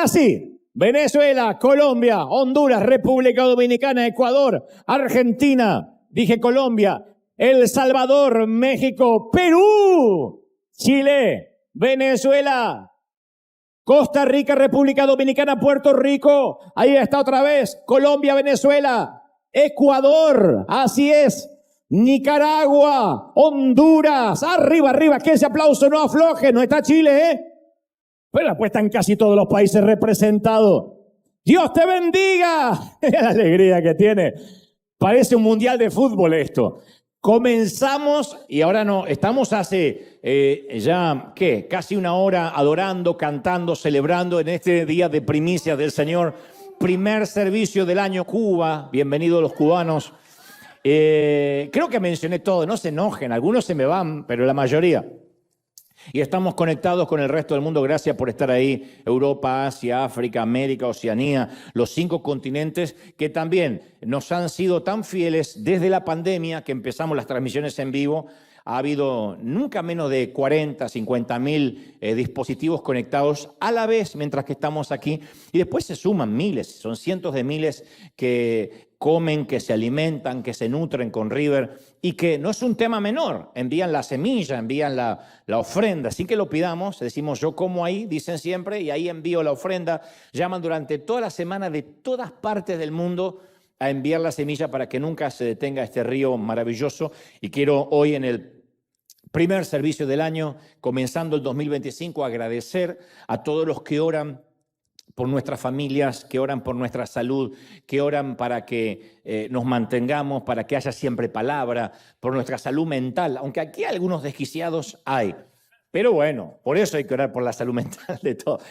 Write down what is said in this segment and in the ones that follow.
Ahora sí, Venezuela, Colombia, Honduras, República Dominicana, Ecuador, Argentina, dije Colombia, El Salvador, México, Perú, Chile, Venezuela, Costa Rica, República Dominicana, Puerto Rico, ahí está otra vez, Colombia, Venezuela, Ecuador, así es, Nicaragua, Honduras, arriba, arriba, que ese aplauso no afloje, no está Chile, Pero pues están casi todos los países representados. Dios te bendiga, la alegría que tiene, parece un mundial de fútbol esto. Comenzamos y ahora no, estamos hace ya, ¿qué? Casi una hora adorando, cantando, celebrando en este día de primicia del Señor. Primer servicio del año Cuba, bienvenidos los cubanos. Creo que mencioné todo, no se enojen, algunos se me van, pero la mayoría. Y estamos conectados con el resto del mundo, gracias por estar ahí, Europa, Asia, África, América, Oceanía, los 5 continentes que también nos han sido tan fieles desde la pandemia que empezamos las transmisiones en vivo. Ha habido nunca menos de 40, 50 mil dispositivos conectados a la vez mientras que estamos aquí. Y después se suman miles, son cientos de miles que comen, que se alimentan, que se nutren con River y que no es un tema menor. Envían la semilla, envían la ofrenda. Sin que lo pidamos, decimos yo como ahí, dicen siempre, y ahí envío la ofrenda. Llaman durante toda la semana de todas partes del mundo a enviar la semilla para que nunca se detenga este río maravilloso. Y quiero hoy en el primer servicio del año, comenzando el 2025, agradecer a todos los que oran por nuestras familias, que oran por nuestra salud, que oran para que nos mantengamos, para que haya siempre palabra, por nuestra salud mental, aunque aquí algunos desquiciados hay. Pero bueno, por eso hay que orar por la salud mental de todos.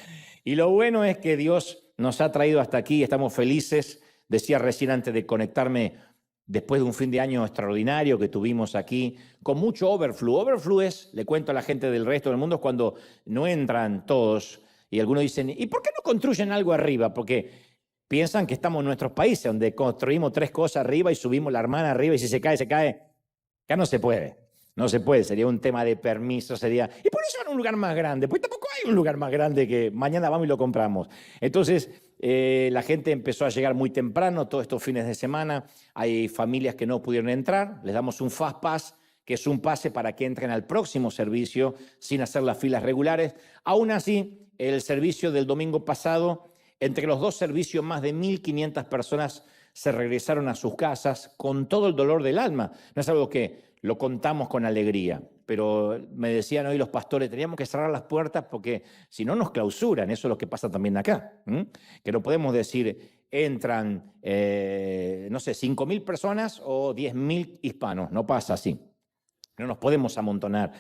Y lo bueno es que Dios nos ha traído hasta aquí, estamos felices. Decía recién antes de conectarme, después de un fin de año extraordinario que tuvimos aquí, con mucho overflow. Overflow es, le cuento a la gente del resto del mundo, es cuando no entran todos. Y algunos dicen, ¿y por qué no construyen algo arriba? Porque piensan que estamos en nuestros países, donde construimos 3 cosas arriba y subimos la hermana arriba y si se cae, se cae. Acá no se puede, no se puede, sería un tema de permiso, sería... Y por eso van a un lugar más grande, pues tampoco hay un lugar más grande que mañana vamos y lo compramos. Entonces, la gente empezó a llegar muy temprano, todos estos fines de semana. Hay familias que no pudieron entrar, les damos un Fast Pass, que es un pase para que entren al próximo servicio sin hacer las filas regulares. Aún así, el servicio del domingo pasado, entre los 2 servicios, más de 1.500 personas se regresaron a sus casas con todo el dolor del alma. No es algo que lo contamos con alegría, pero me decían hoy los pastores, teníamos que cerrar las puertas porque si no nos clausuran. Eso es lo que pasa también acá, que no podemos decir entran, no sé, 5.000 personas o 10.000 hispanos. No pasa así. No nos podemos amontonar.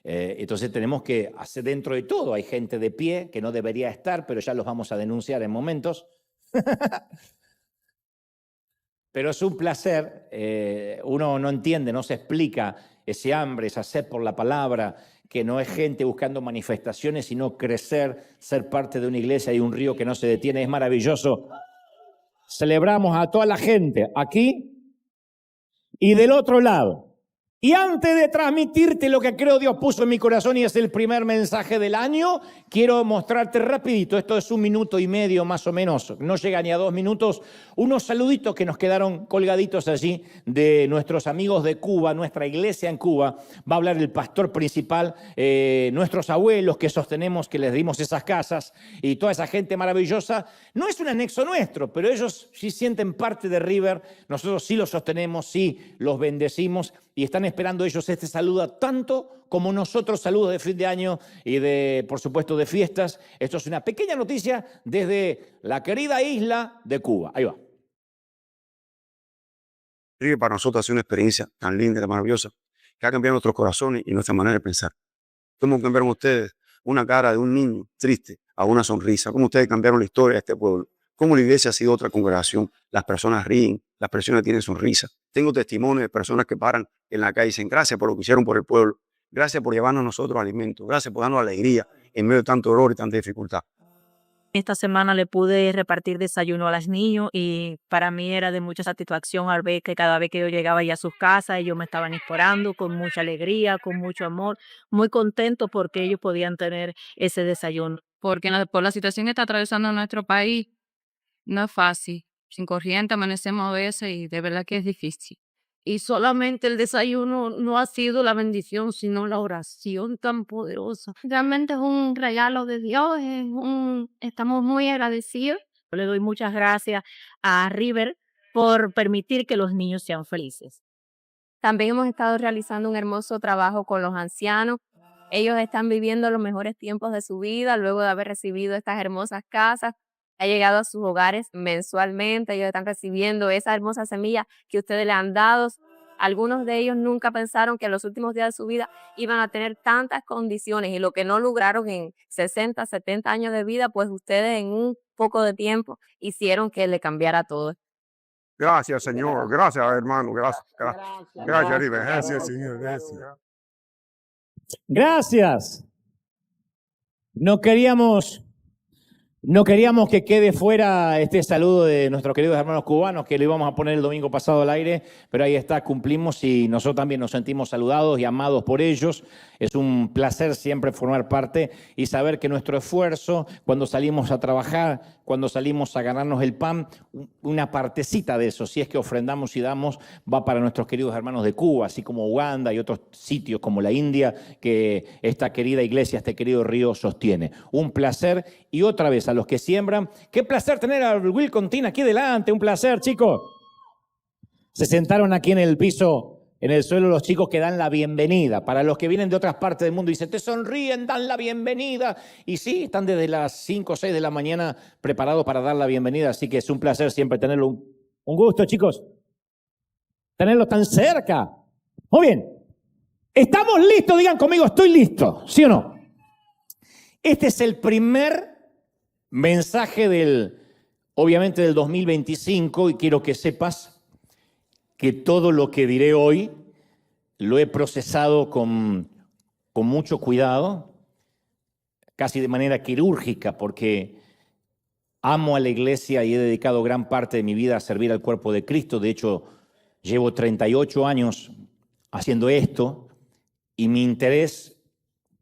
Entonces tenemos que hacer dentro de todo. Hay gente de pie que no debería estar, pero ya los vamos a denunciar en momentos. Pero es un placer. Uno no entiende, no se explica ese hambre, esa sed por la palabra, que no es gente buscando manifestaciones, sino crecer, ser parte de una iglesia y un río que no se detiene. Es maravilloso. Celebramos a toda la gente aquí y del otro lado. Y antes de transmitirte lo que creo Dios puso en mi corazón y es el primer mensaje del año, quiero mostrarte rapidito, esto es 1 minuto y medio más o menos, no llega ni a 2 minutos, unos saluditos que nos quedaron colgaditos allí de nuestros amigos de Cuba, nuestra iglesia en Cuba. Va a hablar el pastor principal, nuestros abuelos que sostenemos, que les dimos esas casas y toda esa gente maravillosa. No es un anexo nuestro, pero ellos sí sienten parte de River, nosotros sí los sostenemos, sí los bendecimos. Y están esperando ellos este saludo tanto como nosotros, saludos de fin de año y de, por supuesto, de fiestas. Esto es una pequeña noticia desde la querida isla de Cuba. Ahí va. River para nosotros ha sido una experiencia tan linda, tan maravillosa, que ha cambiado nuestros corazones y nuestra manera de pensar. ¿Cómo cambiaron ustedes una cara de un niño triste a una sonrisa? ¿Cómo ustedes cambiaron la historia de este pueblo? ¿Cómo la iglesia ha sido otra congregación? Las personas ríen, las personas tienen sonrisa. Tengo testimonios de personas que paran en la calle y dicen gracias por lo que hicieron por el pueblo, gracias por llevarnos a nosotros alimentos, gracias por darnos alegría en medio de tanto dolor y tanta dificultad. Esta semana le pude repartir desayuno a los niños y para mí era de mucha satisfacción al ver que cada vez que yo llegaba ya a sus casas, ellos me estaban esperando con mucha alegría, con mucho amor, muy contentos porque ellos podían tener ese desayuno. porque por la situación que está atravesando nuestro país, no es fácil. Sin corriente amanecemos a veces y de verdad que es difícil. Y solamente el desayuno no ha sido la bendición, sino la oración tan poderosa. Realmente es un regalo de Dios, estamos muy agradecidos. Le doy muchas gracias a River por permitir que los niños sean felices. También hemos estado realizando un hermoso trabajo con los ancianos. Ellos están viviendo los mejores tiempos de su vida luego de haber recibido estas hermosas casas. Ha llegado a sus hogares mensualmente. Ellos están recibiendo esa hermosa semilla que ustedes le han dado. Algunos de ellos nunca pensaron que en los últimos días de su vida iban a tener tantas condiciones y lo que no lograron en 60, 70 años de vida, pues ustedes en un poco de tiempo hicieron que le cambiara todo. Gracias, Señor. Gracias, hermano. Gracias. Gracias, River. Gracias, Señor. Gracias. Gracias. No queríamos que quede fuera este saludo de nuestros queridos hermanos cubanos, que lo íbamos a poner el domingo pasado al aire, pero ahí está, cumplimos y nosotros también nos sentimos saludados y amados por ellos. Es un placer siempre formar parte y saber que nuestro esfuerzo, cuando salimos a trabajar, cuando salimos a ganarnos el pan, una partecita de eso, si es que ofrendamos y damos, va para nuestros queridos hermanos de Cuba, así como Uganda y otros sitios como la India, que esta querida iglesia, este querido río sostiene. Un placer y otra vez a los que siembran. Qué placer tener a Will Contina aquí delante, un placer, chicos. Se sentaron aquí en el piso, en el suelo, los chicos que dan la bienvenida. Para los que vienen de otras partes del mundo y te sonríen, dan la bienvenida. Y sí, están desde las 5 o 6 de la mañana preparados para dar la bienvenida. Así que es un placer siempre tenerlo. Un gusto, chicos, tenerlos tan cerca. Muy bien. ¿Estamos listos? Digan conmigo, estoy listo. ¿Sí o no? Este es el primer mensaje obviamente del 2025, y quiero que sepas que todo lo que diré hoy lo he procesado con mucho cuidado, casi de manera quirúrgica, porque amo a la iglesia y he dedicado gran parte de mi vida a servir al cuerpo de Cristo. De hecho, llevo 38 años haciendo esto y mi interés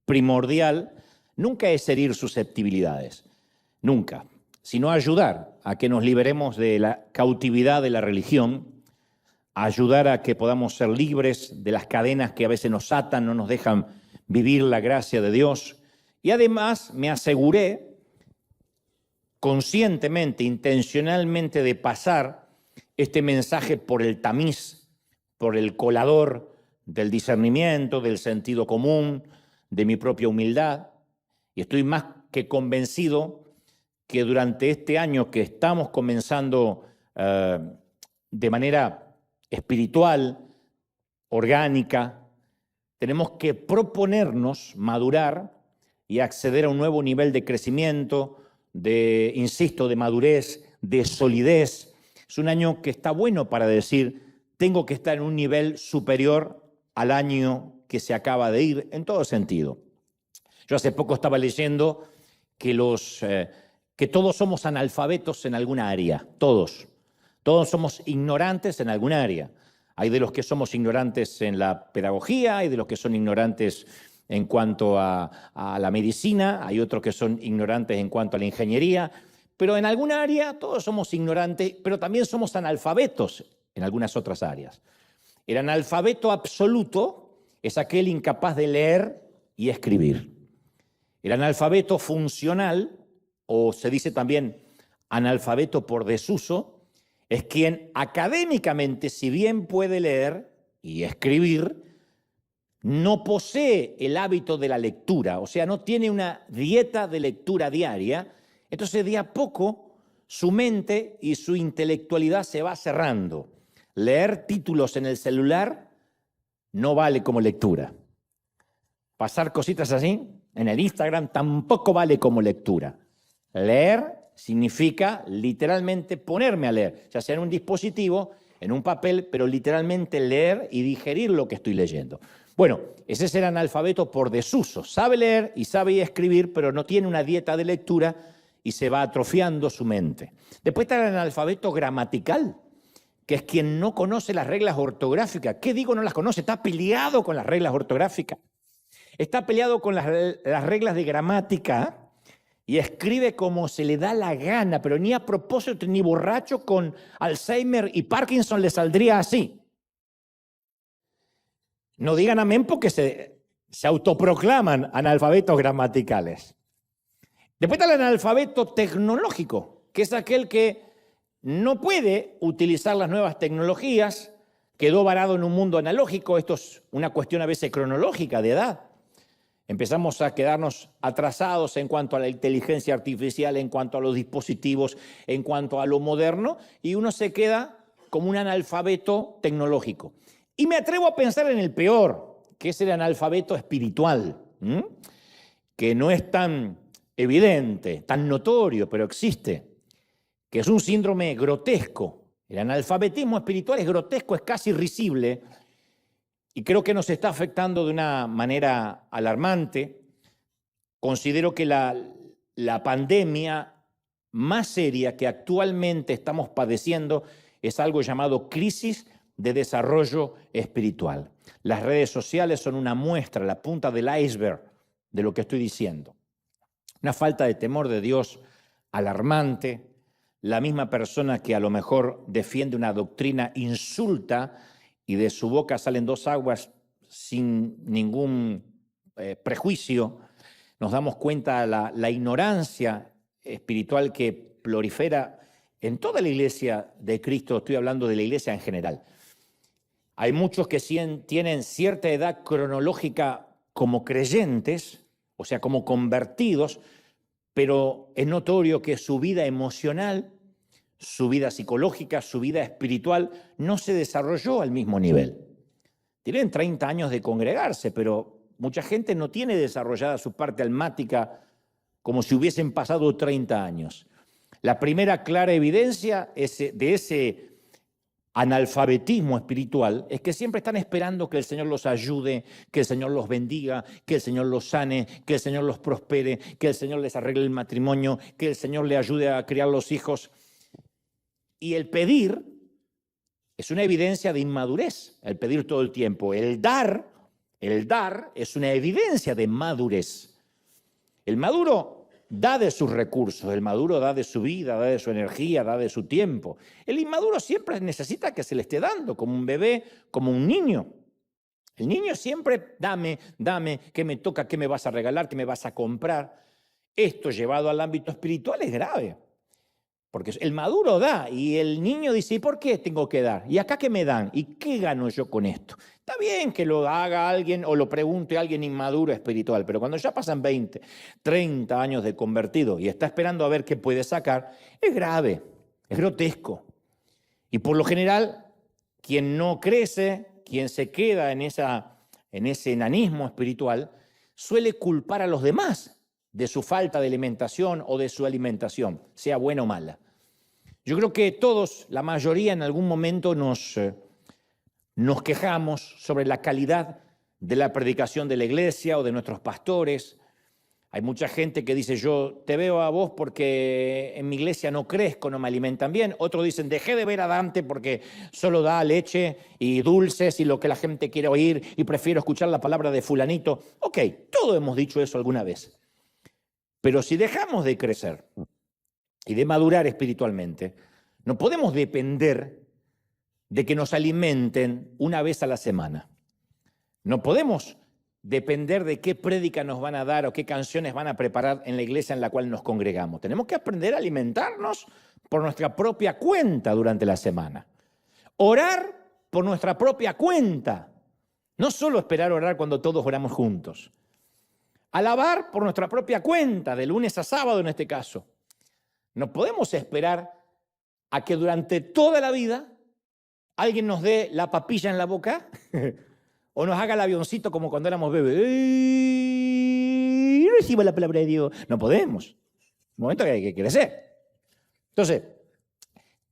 primordial nunca es herir susceptibilidades, nunca, sino ayudar a que nos liberemos de la cautividad de la religión, ayudar a que podamos ser libres de las cadenas que a veces nos atan, no nos dejan vivir la gracia de Dios. Y además me aseguré conscientemente, intencionalmente, de pasar este mensaje por el tamiz, por el colador del discernimiento, del sentido común, de mi propia humildad. Y estoy más que convencido que durante este año que estamos comenzando de manera espiritual, orgánica, tenemos que proponernos madurar y acceder a un nuevo nivel de crecimiento, insisto, de madurez, de solidez. Es un año que está bueno para decir, tengo que estar en un nivel superior al año que se acaba de ir, en todo sentido. Yo hace poco estaba leyendo que todos somos analfabetos en alguna área, todos. Todos somos ignorantes en algún área. Hay de los que somos ignorantes en la pedagogía, hay de los que son ignorantes en cuanto a la medicina, hay otros que son ignorantes en cuanto a la ingeniería, pero en algún área todos somos ignorantes, pero también somos analfabetos en algunas otras áreas. El analfabeto absoluto es aquel incapaz de leer y escribir. El analfabeto funcional, o se dice también analfabeto por desuso, es quien académicamente, si bien puede leer y escribir, no posee el hábito de la lectura, o sea, no tiene una dieta de lectura diaria. Entonces, de a poco, su mente y su intelectualidad se va cerrando. Leer títulos en el celular no vale como lectura. Pasar cositas así en el Instagram tampoco vale como lectura. Leer significa literalmente ponerme a leer, ya sea en un dispositivo, en un papel, pero literalmente leer y digerir lo que estoy leyendo. Bueno, ese es el analfabeto por desuso. Sabe leer y sabe escribir, pero no tiene una dieta de lectura y se va atrofiando su mente. Después está el analfabeto gramatical, que es quien no conoce las reglas ortográficas. ¿Qué digo no las conoce? Está peleado con las reglas ortográficas. Está peleado con las reglas de gramática y escribe como se le da la gana, pero ni a propósito, ni borracho con Alzheimer y Parkinson le saldría así. No digan amén porque se autoproclaman analfabetos gramaticales. Después está el analfabeto tecnológico, que es aquel que no puede utilizar las nuevas tecnologías, quedó varado en un mundo analógico. Esto es una cuestión a veces cronológica de edad. Empezamos a quedarnos atrasados en cuanto a la inteligencia artificial, en cuanto a los dispositivos, en cuanto a lo moderno, y uno se queda como un analfabeto tecnológico. Y me atrevo a pensar en el peor, que es el analfabeto espiritual, que no es tan evidente, tan notorio, pero existe, que es un síndrome grotesco. El analfabetismo espiritual es grotesco, es casi risible, y creo que nos está afectando de una manera alarmante. Considero que la pandemia más seria que actualmente estamos padeciendo es algo llamado crisis de desarrollo espiritual. Las redes sociales son una muestra, la punta del iceberg de lo que estoy diciendo. Una falta de temor de Dios alarmante. La misma persona que a lo mejor defiende una doctrina insulta y de su boca salen dos aguas sin ningún prejuicio. Nos damos cuenta de la ignorancia espiritual que prolifera en toda la iglesia de Cristo. Estoy hablando de la iglesia en general. Hay muchos que tienen cierta edad cronológica como creyentes, o sea, como convertidos, pero es notorio que su vida emocional, su vida psicológica, su vida espiritual no se desarrolló al mismo nivel. Tienen 30 años de congregarse, pero mucha gente no tiene desarrollada su parte almática como si hubiesen pasado 30 años. La primera clara evidencia de ese analfabetismo espiritual es que siempre están esperando que el Señor los ayude, que el Señor los bendiga, que el Señor los sane, que el Señor los prospere, que el Señor les arregle el matrimonio, que el Señor les ayude a criar los hijos. Y el pedir es una evidencia de inmadurez, el pedir todo el tiempo. El dar es una evidencia de madurez. El maduro da de sus recursos, el maduro da de su vida, da de su energía, da de su tiempo. El inmaduro siempre necesita que se le esté dando, como un bebé, como un niño. El niño siempre, dame, ¿qué me toca? ¿Qué me vas a regalar? ¿Qué me vas a comprar? Esto llevado al ámbito espiritual es grave. Porque el maduro da y el niño dice, ¿y por qué tengo que dar? ¿Y acá qué me dan? ¿Y qué gano yo con esto? Está bien que lo haga alguien o lo pregunte a alguien inmaduro espiritual, pero cuando ya pasan 20, 30 años de convertido y está esperando a ver qué puede sacar, es grave, es grotesco. Y por lo general, quien no crece, quien se queda en ese enanismo espiritual, suele culpar a los demás de su falta de alimentación o de su alimentación, sea buena o mala. Yo creo que todos, la mayoría, en algún momento nos quejamos sobre la calidad de la predicación de la iglesia o de nuestros pastores. Hay mucha gente que dice, yo te veo a vos porque en mi iglesia no crezco, no me alimentan bien. Otros dicen, dejé de ver a Dante porque solo da leche y dulces y lo que la gente quiere oír y prefiero escuchar la palabra de fulanito. Ok, todos hemos dicho eso alguna vez. Pero si dejamos de crecer y de madurar espiritualmente, no podemos depender de que nos alimenten una vez a la semana. No podemos depender de qué prédica nos van a dar o qué canciones van a preparar en la iglesia en la cual nos congregamos. Tenemos que aprender a alimentarnos por nuestra propia cuenta durante la semana. Orar por nuestra propia cuenta. No solo esperar orar cuando todos oramos juntos. Alabar por nuestra propia cuenta, de lunes a sábado en este caso. No podemos esperar a que durante toda la vida alguien nos dé la papilla en la boca o nos haga el avioncito como cuando éramos bebés. ¡Ey! Recibo la palabra de Dios. No podemos. Un momento que hay que crecer. Entonces,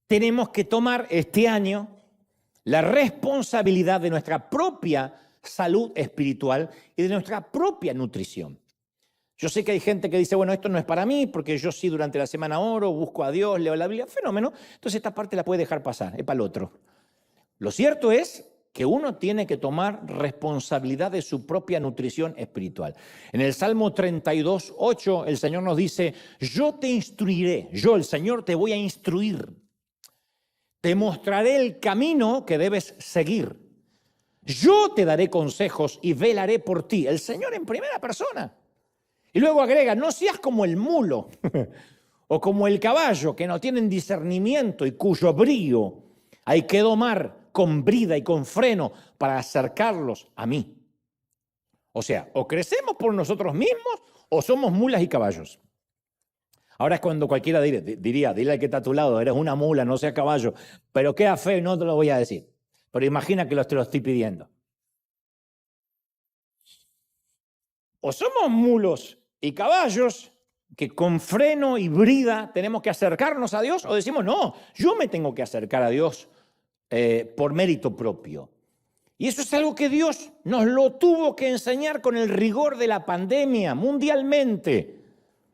tenemos que tomar este año la responsabilidad de nuestra propia salud espiritual y de nuestra propia nutrición. Yo sé que hay gente que dice, bueno, esto no es para mí, porque yo sí durante la semana oro, busco a Dios, leo la Biblia, fenómeno, entonces esta parte la puede dejar pasar, es para el otro. Lo cierto es que uno tiene que tomar responsabilidad de su propia nutrición espiritual. En el Salmo 32:8 el Señor nos dice, yo te instruiré, yo el Señor te voy a instruir. Te mostraré el camino que debes seguir. Yo te daré consejos y velaré por ti. El Señor en primera persona. Y luego agrega, no seas como el mulo o como el caballo que no tienen discernimiento y cuyo brío hay que domar con brida y con freno para acercarlos a mí. O sea, o crecemos por nosotros mismos o somos mulas y caballos. Ahora es cuando cualquiera diría, dile al que está a tu lado, eres una mula, no seas caballo, pero queda feo, no te lo voy a decir. Pero imagina que te lo estoy pidiendo. O somos mulos y caballos que con freno y brida tenemos que acercarnos a Dios, o decimos, no, yo me tengo que acercar a Dios por mérito propio. Y eso es algo que Dios nos lo tuvo que enseñar con el rigor de la pandemia mundialmente.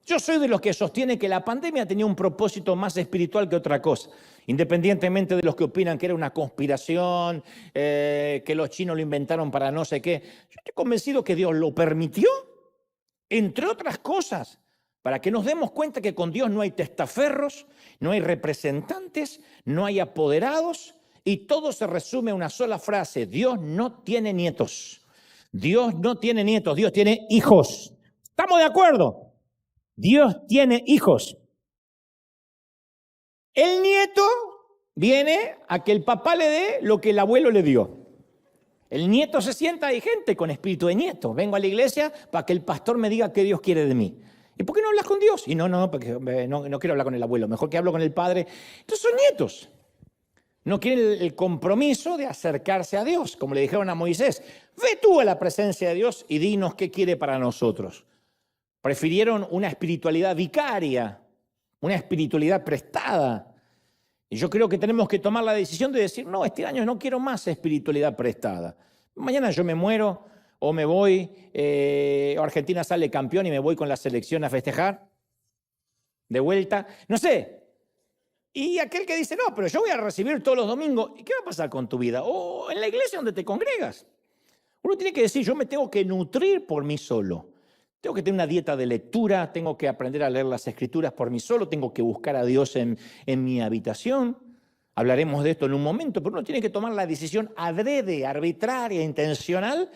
Yo soy de los que sostiene que la pandemia tenía un propósito más espiritual que otra cosa, independientemente de los que opinan que era una conspiración, que los chinos lo inventaron para no sé qué. Yo estoy convencido que Dios lo permitió, entre otras cosas, para que nos demos cuenta que con Dios no hay testaferros, no hay representantes, no hay apoderados, y todo se resume a una sola frase: Dios no tiene nietos. Dios no tiene nietos, Dios tiene hijos. ¿Estamos de acuerdo? Dios tiene hijos. El nieto viene a que el papá le dé lo que el abuelo le dio. El nieto se sienta, hay gente con espíritu de nieto. Vengo a la iglesia para que el pastor me diga qué Dios quiere de mí. ¿Y por qué no hablas con Dios? Y no, porque no quiero hablar con el abuelo, mejor que hablo con el padre. Entonces son nietos. No quieren el compromiso de acercarse a Dios, como le dijeron a Moisés. Ve tú a la presencia de Dios y dinos qué quiere para nosotros. Prefirieron una espiritualidad vicaria, una espiritualidad prestada. Y yo creo que tenemos que tomar la decisión de decir, no, este año no quiero más espiritualidad prestada. Mañana yo me muero o me voy, o Argentina sale campeón y me voy con la selección a festejar, de vuelta, no sé. Y aquel que dice, no, pero yo voy a recibir todos los domingos, ¿y qué va a pasar con tu vida? O en la iglesia donde te congregas. Uno tiene que decir, yo me tengo que nutrir por mí solo. Tengo que tener una dieta de lectura, tengo que aprender a leer las Escrituras por mí solo, tengo que buscar a Dios en mi habitación. Hablaremos de esto en un momento, pero uno tiene que tomar la decisión adrede, arbitraria, intencional,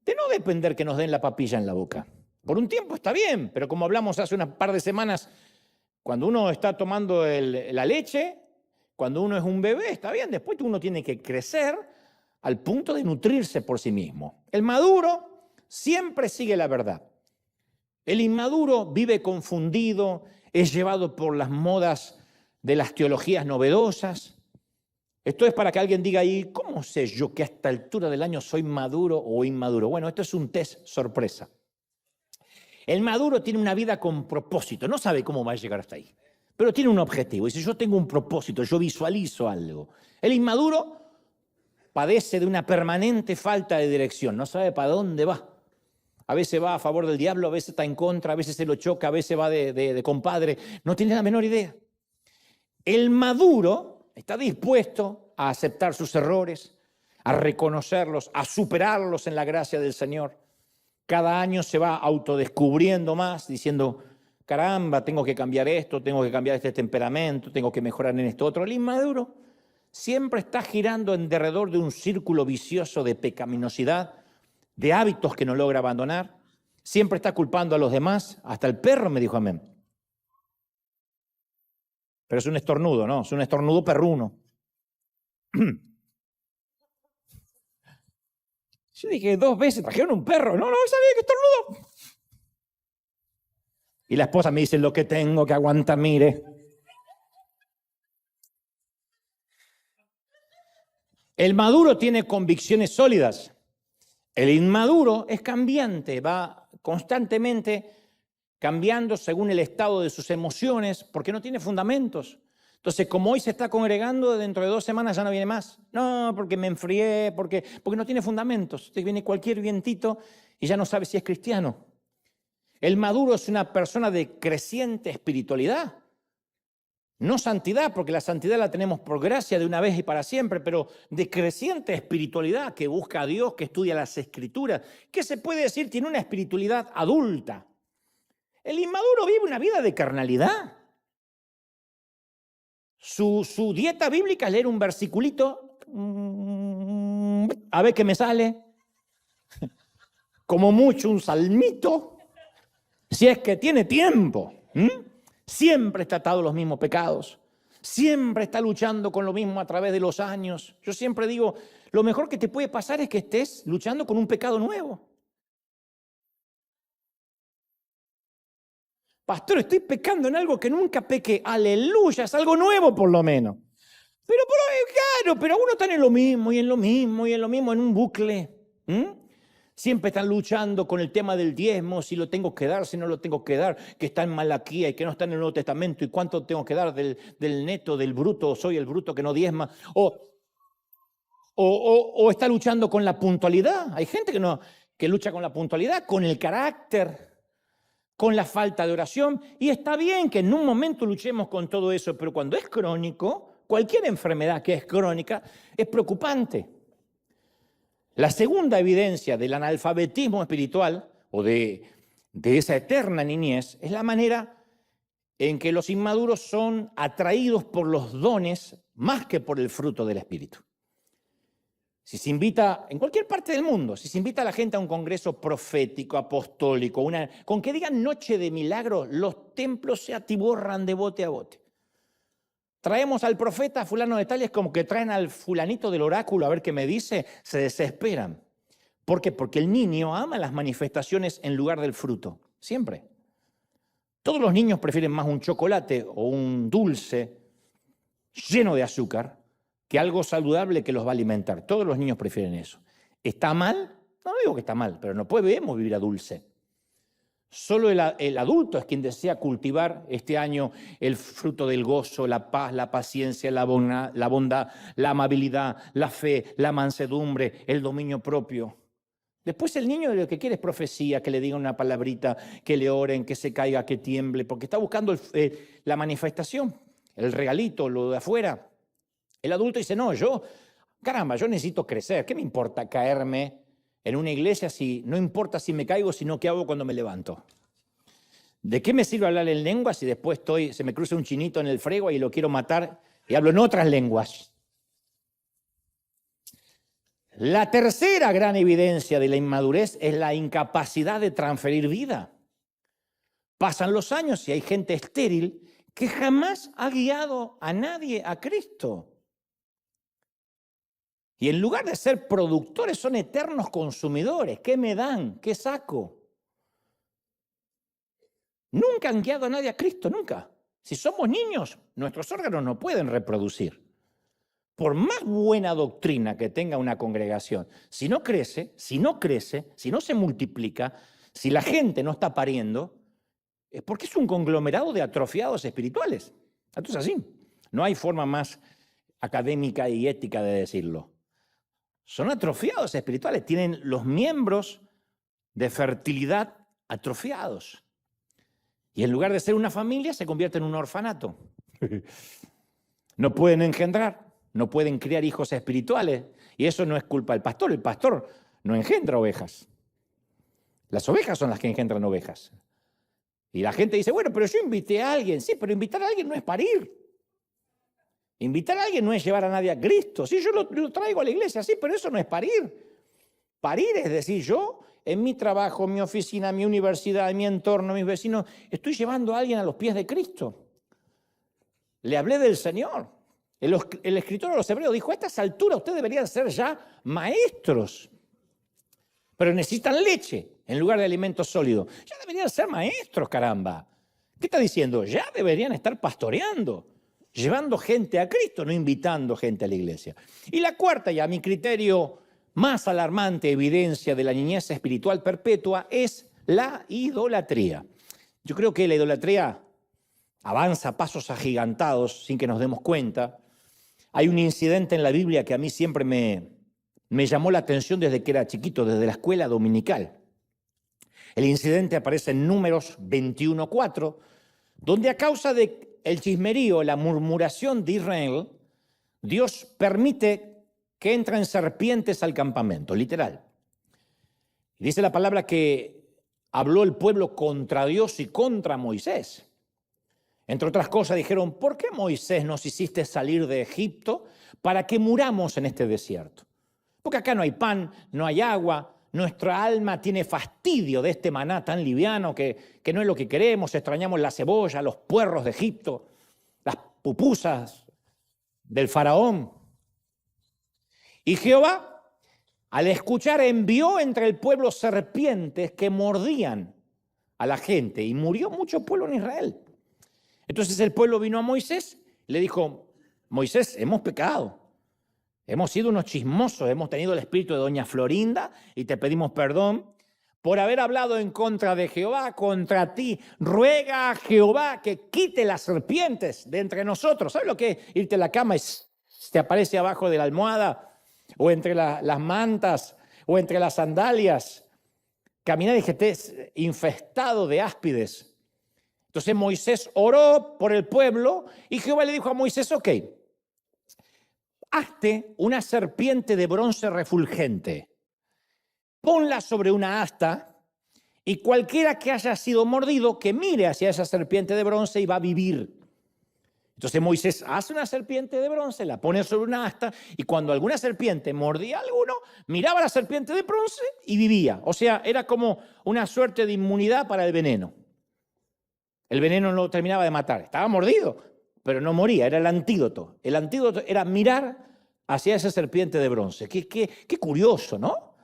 de no depender que nos den la papilla en la boca. Por un tiempo está bien, pero como hablamos hace unas par de semanas, cuando uno está tomando la leche, cuando uno es un bebé, está bien, después uno tiene que crecer al punto de nutrirse por sí mismo. El maduro siempre sigue la verdad. El inmaduro vive confundido, es llevado por las modas de las teologías novedosas. Esto es para que alguien diga ahí, ¿cómo sé yo que a esta altura del año soy maduro o inmaduro? Bueno, esto es un test sorpresa. El maduro tiene una vida con propósito, no sabe cómo va a llegar hasta ahí, pero tiene un objetivo. Dice, yo tengo un propósito, yo visualizo algo. El inmaduro padece de una permanente falta de dirección, no sabe para dónde va. A veces va a favor del diablo, a veces está en contra, a veces se lo choca, a veces va de compadre. No tiene la menor idea. El maduro está dispuesto a aceptar sus errores, a reconocerlos, a superarlos en la gracia del Señor. Cada año se va autodescubriendo más, diciendo, caramba, tengo que cambiar esto, tengo que cambiar este temperamento, tengo que mejorar en esto otro. El inmaduro siempre está girando en derredor de un círculo vicioso de pecaminosidad, de hábitos que no logra abandonar, siempre está culpando a los demás, hasta el perro me dijo amén. Pero es un estornudo, ¿no? Es un estornudo perruno. Yo dije 2 veces, trajeron un perro, no sabía que estornudo. Y la esposa me dice, lo que tengo que aguantar, mire. El maduro tiene convicciones sólidas. El inmaduro es cambiante, va constantemente cambiando según el estado de sus emociones, porque no tiene fundamentos. Entonces, como hoy se está congregando, dentro de 2 semanas ya no viene más. No, porque me enfrié, porque no tiene fundamentos. Entonces viene cualquier vientito y ya no sabe si es cristiano. El maduro es una persona de creciente espiritualidad. No santidad, porque la santidad la tenemos por gracia de una vez y para siempre, pero de creciente espiritualidad que busca a Dios, que estudia las Escrituras, que se puede decir tiene una espiritualidad adulta. El inmaduro vive una vida de carnalidad. Su dieta bíblica es leer un versiculito, a ver qué me sale, como mucho un salmito, si es que tiene tiempo. Siempre está atado a los mismos pecados, siempre está luchando con lo mismo a través de los años. Yo siempre digo, lo mejor que te puede pasar es que estés luchando con un pecado nuevo. Pastor, estoy pecando en algo que nunca pequé. Aleluya, es algo nuevo por lo menos. Pero claro, pero uno está en lo mismo y en lo mismo y en lo mismo, en un bucle. Siempre están luchando con el tema del diezmo, si lo tengo que dar, si no lo tengo que dar, que está en Malaquía y que no está en el Nuevo Testamento, y cuánto tengo que dar del neto, del bruto, soy el bruto que no diezma. O está luchando con la puntualidad. Hay gente que lucha con la puntualidad, con el carácter, con la falta de oración. Y está bien que en un momento luchemos con todo eso, pero cuando es crónico, cualquier enfermedad que es crónica es preocupante. La segunda evidencia del analfabetismo espiritual o de esa eterna niñez es la manera en que los inmaduros son atraídos por los dones más que por el fruto del Espíritu. Si se invita, en cualquier parte del mundo, si se invita a la gente a un congreso profético, apostólico, con que digan noche de milagros, los templos se atiborran de bote a bote. Traemos al profeta fulano de tal, es como que traen al fulanito del oráculo a ver qué me dice, se desesperan. ¿Por qué? Porque el niño ama las manifestaciones en lugar del fruto, siempre. Todos los niños prefieren más un chocolate o un dulce lleno de azúcar que algo saludable que los va a alimentar. Todos los niños prefieren eso. ¿Está mal? No digo que está mal, pero no podemos vivir a dulce. Solo el adulto es quien desea cultivar este año el fruto del gozo, la paz, la paciencia, la bondad, la amabilidad, la fe, la mansedumbre, el dominio propio. Después el niño lo que quiere es profecía, que le digan una palabrita, que le oren, que se caiga, que tiemble, porque está buscando la manifestación, el regalito, lo de afuera. El adulto dice, no, yo necesito crecer, ¿qué me importa caerme en una iglesia si no importa si me caigo, sino qué hago cuando me levanto? ¿De qué me sirve hablar en lenguas si después se me cruza un chinito en el frego y lo quiero matar y hablo en otras lenguas? La tercera gran evidencia de la inmadurez es la incapacidad de transferir vida. Pasan los años y hay gente estéril que jamás ha guiado a nadie a Cristo. Y en lugar de ser productores, son eternos consumidores. ¿Qué me dan? ¿Qué saco? Nunca han guiado a nadie a Cristo, nunca. Si somos niños, nuestros órganos no pueden reproducir. Por más buena doctrina que tenga una congregación, si no crece, si no se multiplica, si la gente no está pariendo, es porque es un conglomerado de atrofiados espirituales. Esto es así. No hay forma más académica y ética de decirlo. Son atrofiados espirituales, tienen los miembros de fertilidad atrofiados. Y en lugar de ser una familia, se convierten en un orfanato. No pueden engendrar, no pueden criar hijos espirituales. Y eso no es culpa del pastor. El pastor no engendra ovejas. Las ovejas son las que engendran ovejas. Y la gente dice, bueno, pero yo invité a alguien. Sí, pero invitar a alguien no es parir. Invitar a alguien no es llevar a nadie a Cristo. Sí, yo lo traigo a la iglesia, sí, pero eso no es parir. Parir es decir, yo en mi trabajo, en mi oficina, en mi universidad, en mi entorno, mis vecinos, estoy llevando a alguien a los pies de Cristo. Le hablé del Señor. El escritor de los Hebreos dijo, a estas alturas ustedes deberían ser ya maestros, pero necesitan leche en lugar de alimentos sólidos. Ya deberían ser maestros, caramba. ¿Qué está diciendo? Ya deberían estar pastoreando, llevando gente a Cristo, no invitando gente a la iglesia. Y la cuarta, y a mi criterio más alarmante evidencia de la niñez espiritual perpetua, es la idolatría. Yo creo que la idolatría avanza a pasos agigantados sin que nos demos cuenta. Hay un incidente en la Biblia que a mí siempre me llamó la atención desde que era chiquito, desde la escuela dominical. El incidente aparece en Números 21:4, donde a causa de el chismerío, la murmuración de Israel, Dios permite que entren serpientes al campamento, literal. Dice la palabra que habló el pueblo contra Dios y contra Moisés. Entre otras cosas dijeron, ¿por qué Moisés nos hiciste salir de Egipto para que muramos en este desierto? Porque acá no hay pan, no hay agua, nuestra alma tiene fastidio de este maná tan liviano que no es lo que queremos, extrañamos la cebolla, los puerros de Egipto, las pupusas del faraón. Y Jehová, al escuchar, envió entre el pueblo serpientes que mordían a la gente y murió mucho pueblo en Israel. Entonces el pueblo vino a Moisés y le dijo, Moisés, hemos pecado, hemos sido unos chismosos, hemos tenido el espíritu de doña Florinda y te pedimos perdón por haber hablado en contra de Jehová, contra ti. Ruega a Jehová que quite las serpientes de entre nosotros. ¿Sabes lo que es irte a la cama y te aparece abajo de la almohada o entre las mantas o entre las sandalias? Caminar y que estés infestado de áspides. Entonces Moisés oró por el pueblo y Jehová le dijo a Moisés, ok, hazte una serpiente de bronce refulgente, ponla sobre una asta y cualquiera que haya sido mordido que mire hacia esa serpiente de bronce y va a vivir. Entonces Moisés hace una serpiente de bronce, la pone sobre una asta y cuando alguna serpiente mordía a alguno, miraba a la serpiente de bronce y vivía. O sea, era como una suerte de inmunidad para el veneno. El veneno no lo terminaba de matar, estaba mordido, pero no moría, era el antídoto. El antídoto era mirar hacia esa serpiente de bronce. Qué curioso, ¿no?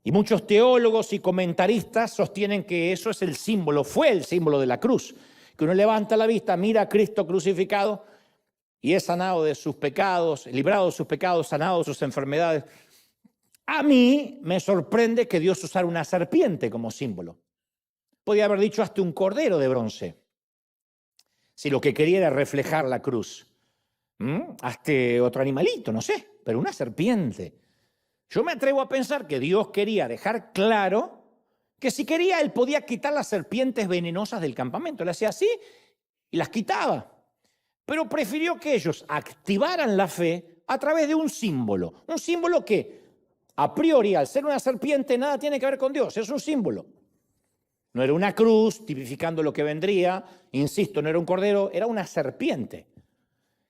Y muchos teólogos y comentaristas sostienen que eso es el símbolo, fue el símbolo de la cruz. Que uno levanta la vista, mira a Cristo crucificado y es sanado de sus pecados, librado de sus pecados, sanado de sus enfermedades. A mí me sorprende que Dios usara una serpiente como símbolo. Podía haber dicho hasta un cordero de bronce, si lo que quería era reflejar la cruz. Hasta otro animalito, no sé, pero una serpiente. Yo me atrevo a pensar que Dios quería dejar claro que si quería, Él podía quitar las serpientes venenosas del campamento. Le hacía así y las quitaba. Pero prefirió que ellos activaran la fe a través de un símbolo. Un símbolo que, a priori, al ser una serpiente, nada tiene que ver con Dios. Es un símbolo. No era una cruz tipificando lo que vendría, insisto, no era un cordero, era una serpiente.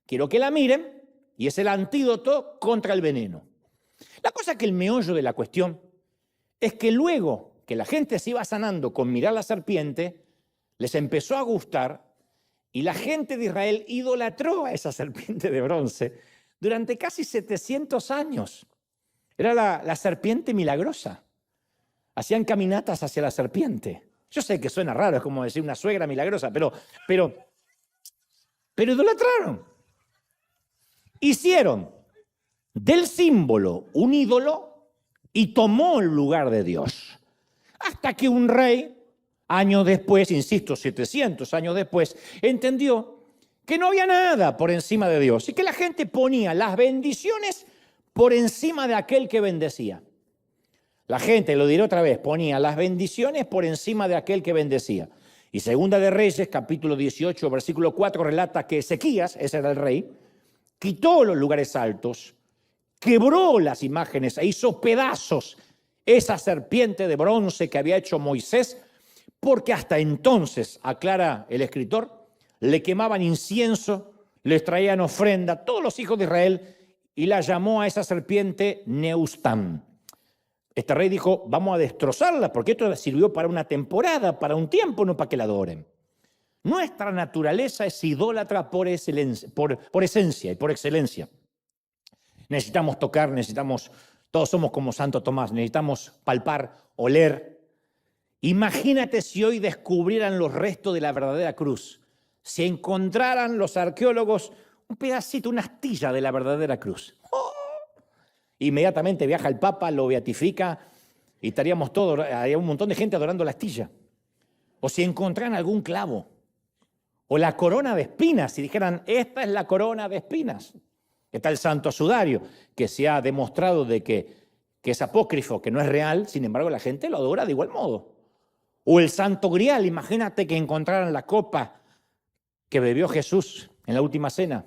Quiero que la miren y es el antídoto contra el veneno. La cosa que el meollo de la cuestión es que luego que la gente se iba sanando con mirar la serpiente, les empezó a gustar y la gente de Israel idolatró a esa serpiente de bronce durante casi 700 años. Era la serpiente milagrosa. Hacían caminatas hacia la serpiente. Yo sé que suena raro, es como decir una suegra milagrosa, pero idolatraron. Hicieron del símbolo un ídolo y tomó el lugar de Dios. Hasta que un rey, años después, insisto, 700 años después, entendió que no había nada por encima de Dios y que la gente ponía las bendiciones por encima de aquel que bendecía. La gente, lo diré otra vez, ponía las bendiciones por encima de aquel que bendecía. Y Segunda de Reyes, capítulo 18, versículo 4, relata que Ezequías, ese era el rey, quitó los lugares altos, quebró las imágenes e hizo pedazos esa serpiente de bronce que había hecho Moisés, porque hasta entonces, aclara el escritor, le quemaban incienso, les traían ofrenda a todos los hijos de Israel y la llamó a esa serpiente Neustán. Este rey dijo, vamos a destrozarla porque esto sirvió para una temporada, para un tiempo, no para que la adoren. Nuestra naturaleza es idólatra por esencia y por excelencia. Necesitamos tocar, todos somos como Santo Tomás, necesitamos palpar, oler. Imagínate si hoy descubrieran los restos de la verdadera cruz, si encontraran los arqueólogos un pedacito, una astilla de la verdadera cruz. Inmediatamente viaja el Papa, lo beatifica y estaríamos todos, habría un montón de gente adorando la astilla. O si encontraran algún clavo, o la corona de espinas, si dijeran, esta es la corona de espinas. Está el Santo Sudario, que se ha demostrado de que es apócrifo, que no es real, sin embargo la gente lo adora de igual modo. O el Santo Grial, imagínate que encontraran la copa que bebió Jesús en la última cena,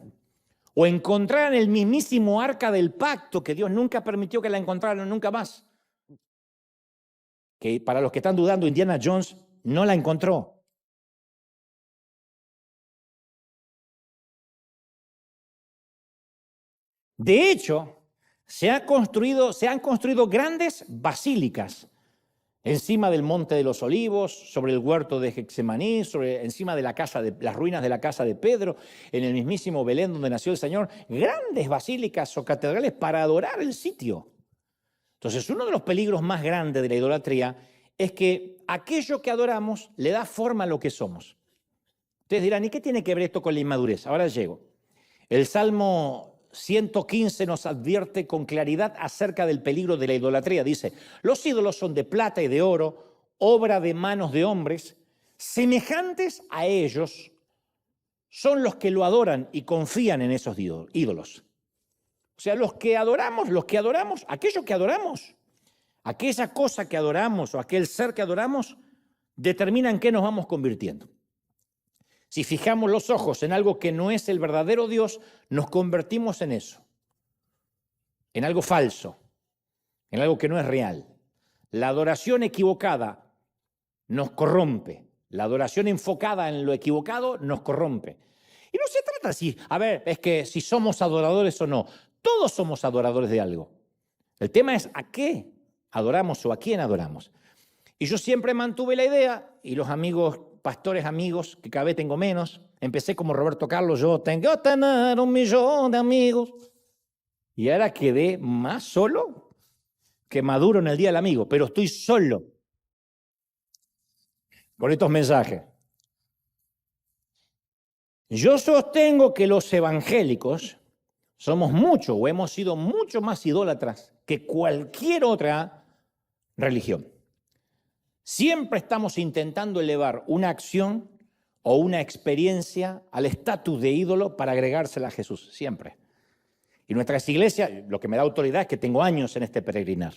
o encontraran el mismísimo arca del pacto que Dios nunca permitió que la encontraran nunca más. Que para los que están dudando, Indiana Jones no la encontró. De hecho, se han construido grandes basílicas encima del Monte de los Olivos, sobre el huerto de Getsemaní, encima de las ruinas de la casa de Pedro, en el mismísimo Belén donde nació el Señor, grandes basílicas o catedrales para adorar el sitio. Entonces, uno de los peligros más grandes de la idolatría es que aquello que adoramos le da forma a lo que somos. Ustedes dirán, ¿y qué tiene que ver esto con la inmadurez? Ahora llego. El Salmo 115 nos advierte con claridad acerca del peligro de la idolatría. Dice, los ídolos son de plata y de oro, obra de manos de hombres, semejantes a ellos son los que lo adoran y confían en esos ídolos. O sea, aquello que adoramos, aquella cosa que adoramos o aquel ser que adoramos, determina en qué nos vamos convirtiendo. Si fijamos los ojos en algo que no es el verdadero Dios, nos convertimos en eso, en algo falso, en algo que no es real. La adoración equivocada nos corrompe. La adoración enfocada en lo equivocado nos corrompe. Y no se trata así, es que si somos adoradores o no. Todos somos adoradores de algo. El tema es a qué adoramos o a quién adoramos. Y yo siempre mantuve la idea, y los pastores amigos, que cada vez tengo menos, empecé como Roberto Carlos, yo tengo que tener 1 millón de amigos. Y ahora quedé más solo que Maduro en el Día del Amigo, pero estoy solo con estos mensajes. Yo sostengo que los evangélicos somos mucho o hemos sido mucho más idólatras que cualquier otra religión. Siempre estamos intentando elevar una acción o una experiencia al estatus de ídolo para agregársela a Jesús, siempre. Y nuestras iglesias, lo que me da autoridad es que tengo años en este peregrinar.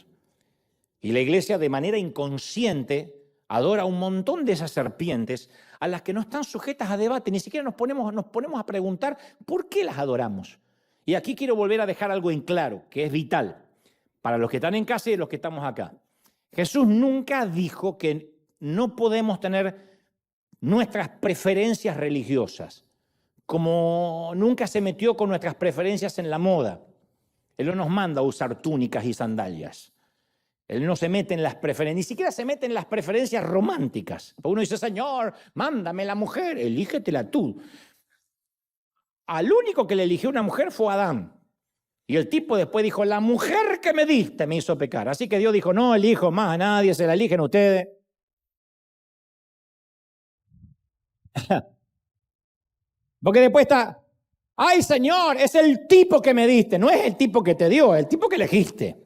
Y la iglesia de manera inconsciente adora un montón de esas serpientes a las que no están sujetas a debate, ni siquiera nos ponemos a preguntar por qué las adoramos. Y aquí quiero volver a dejar algo en claro, que es vital para los que están en casa y los que estamos acá. Jesús nunca dijo que no podemos tener nuestras preferencias religiosas, como nunca se metió con nuestras preferencias en la moda. Él no nos manda a usar túnicas y sandalias. Él no se mete en las preferencias, ni siquiera se mete en las preferencias románticas. Uno dice, Señor, mándame la mujer, elígetela tú. Al único que le eligió una mujer fue Adán. Y el tipo después dijo, la mujer que me diste me hizo pecar. Así que Dios dijo, no elijo más a nadie, se la eligen ustedes. Porque después está, ay Señor, es el tipo que me diste. No es el tipo que te dio, es el tipo que elegiste.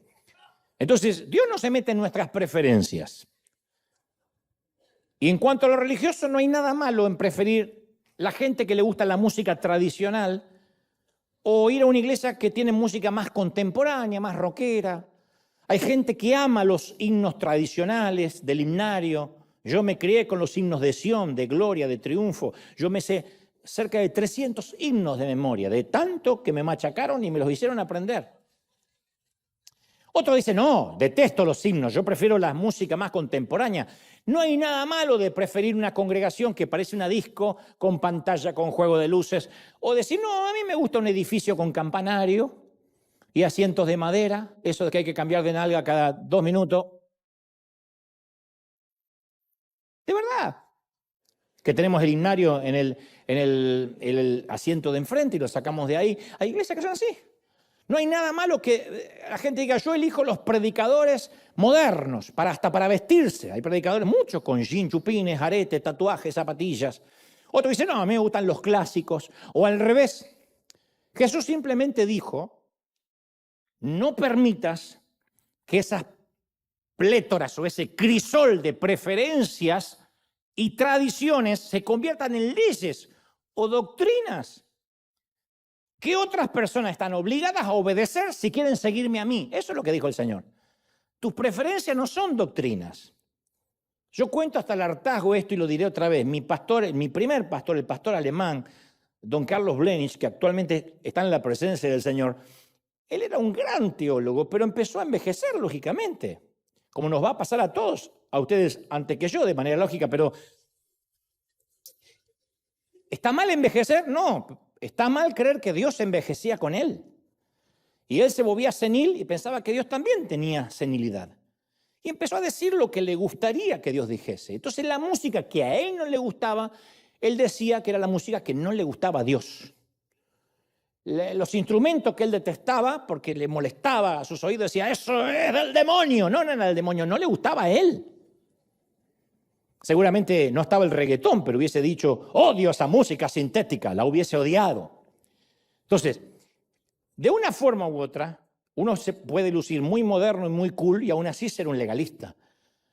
Entonces, Dios no se mete en nuestras preferencias. Y en cuanto a lo religioso, no hay nada malo en preferir la gente que le gusta la música tradicional o ir a una iglesia que tiene música más contemporánea, más rockera. Hay gente que ama los himnos tradicionales del himnario. Yo me crié con los himnos de Sión, de gloria, de triunfo. Yo me sé cerca de 300 himnos de memoria, de tanto que me machacaron y me los hicieron aprender. Otro dice, no, detesto los himnos, yo prefiero la música más contemporánea. No hay nada malo de preferir una congregación que parece una disco con pantalla, con juego de luces, o decir, no, a mí me gusta un edificio con campanario y asientos de madera, eso de que hay que cambiar de nalga cada 2 minutos. De verdad, que tenemos el himnario en el asiento de enfrente y lo sacamos de ahí. Hay iglesias que son así. No hay nada malo que la gente diga, yo elijo los predicadores modernos, hasta para vestirse. Hay predicadores muchos con jean, chupines, aretes, tatuajes, zapatillas. Otro dice, no, a mí me gustan los clásicos. O al revés. Jesús simplemente dijo, no permitas que esas plétoras o ese crisol de preferencias y tradiciones se conviertan en leyes o doctrinas que otras personas están obligadas a obedecer si quieren seguirme a mí. Eso es lo que dijo el Señor. Tus preferencias no son doctrinas, Yo cuento hasta el hartazgo esto y lo diré otra vez. Mi primer pastor, el pastor alemán, don Carlos Blenich, que actualmente está en la presencia del Señor, él era un gran teólogo, pero empezó a envejecer, lógicamente, como nos va a pasar a todos, a ustedes antes que yo, de manera lógica, pero ¿está mal envejecer? No, está mal creer que Dios envejecía con él. Y él se volvía senil y pensaba que Dios también tenía senilidad. Y empezó a decir lo que le gustaría que Dios dijese. Entonces la música que a él no le gustaba, él decía que era la música que no le gustaba a Dios. Los instrumentos que él detestaba porque le molestaba a sus oídos, decía, eso es del demonio. No, no era del demonio, no le gustaba a él. Seguramente no estaba el reggaetón, pero hubiese dicho, odio esa música sintética, la hubiese odiado. Entonces, de una forma u otra, uno se puede lucir muy moderno y muy cool y aún así ser un legalista.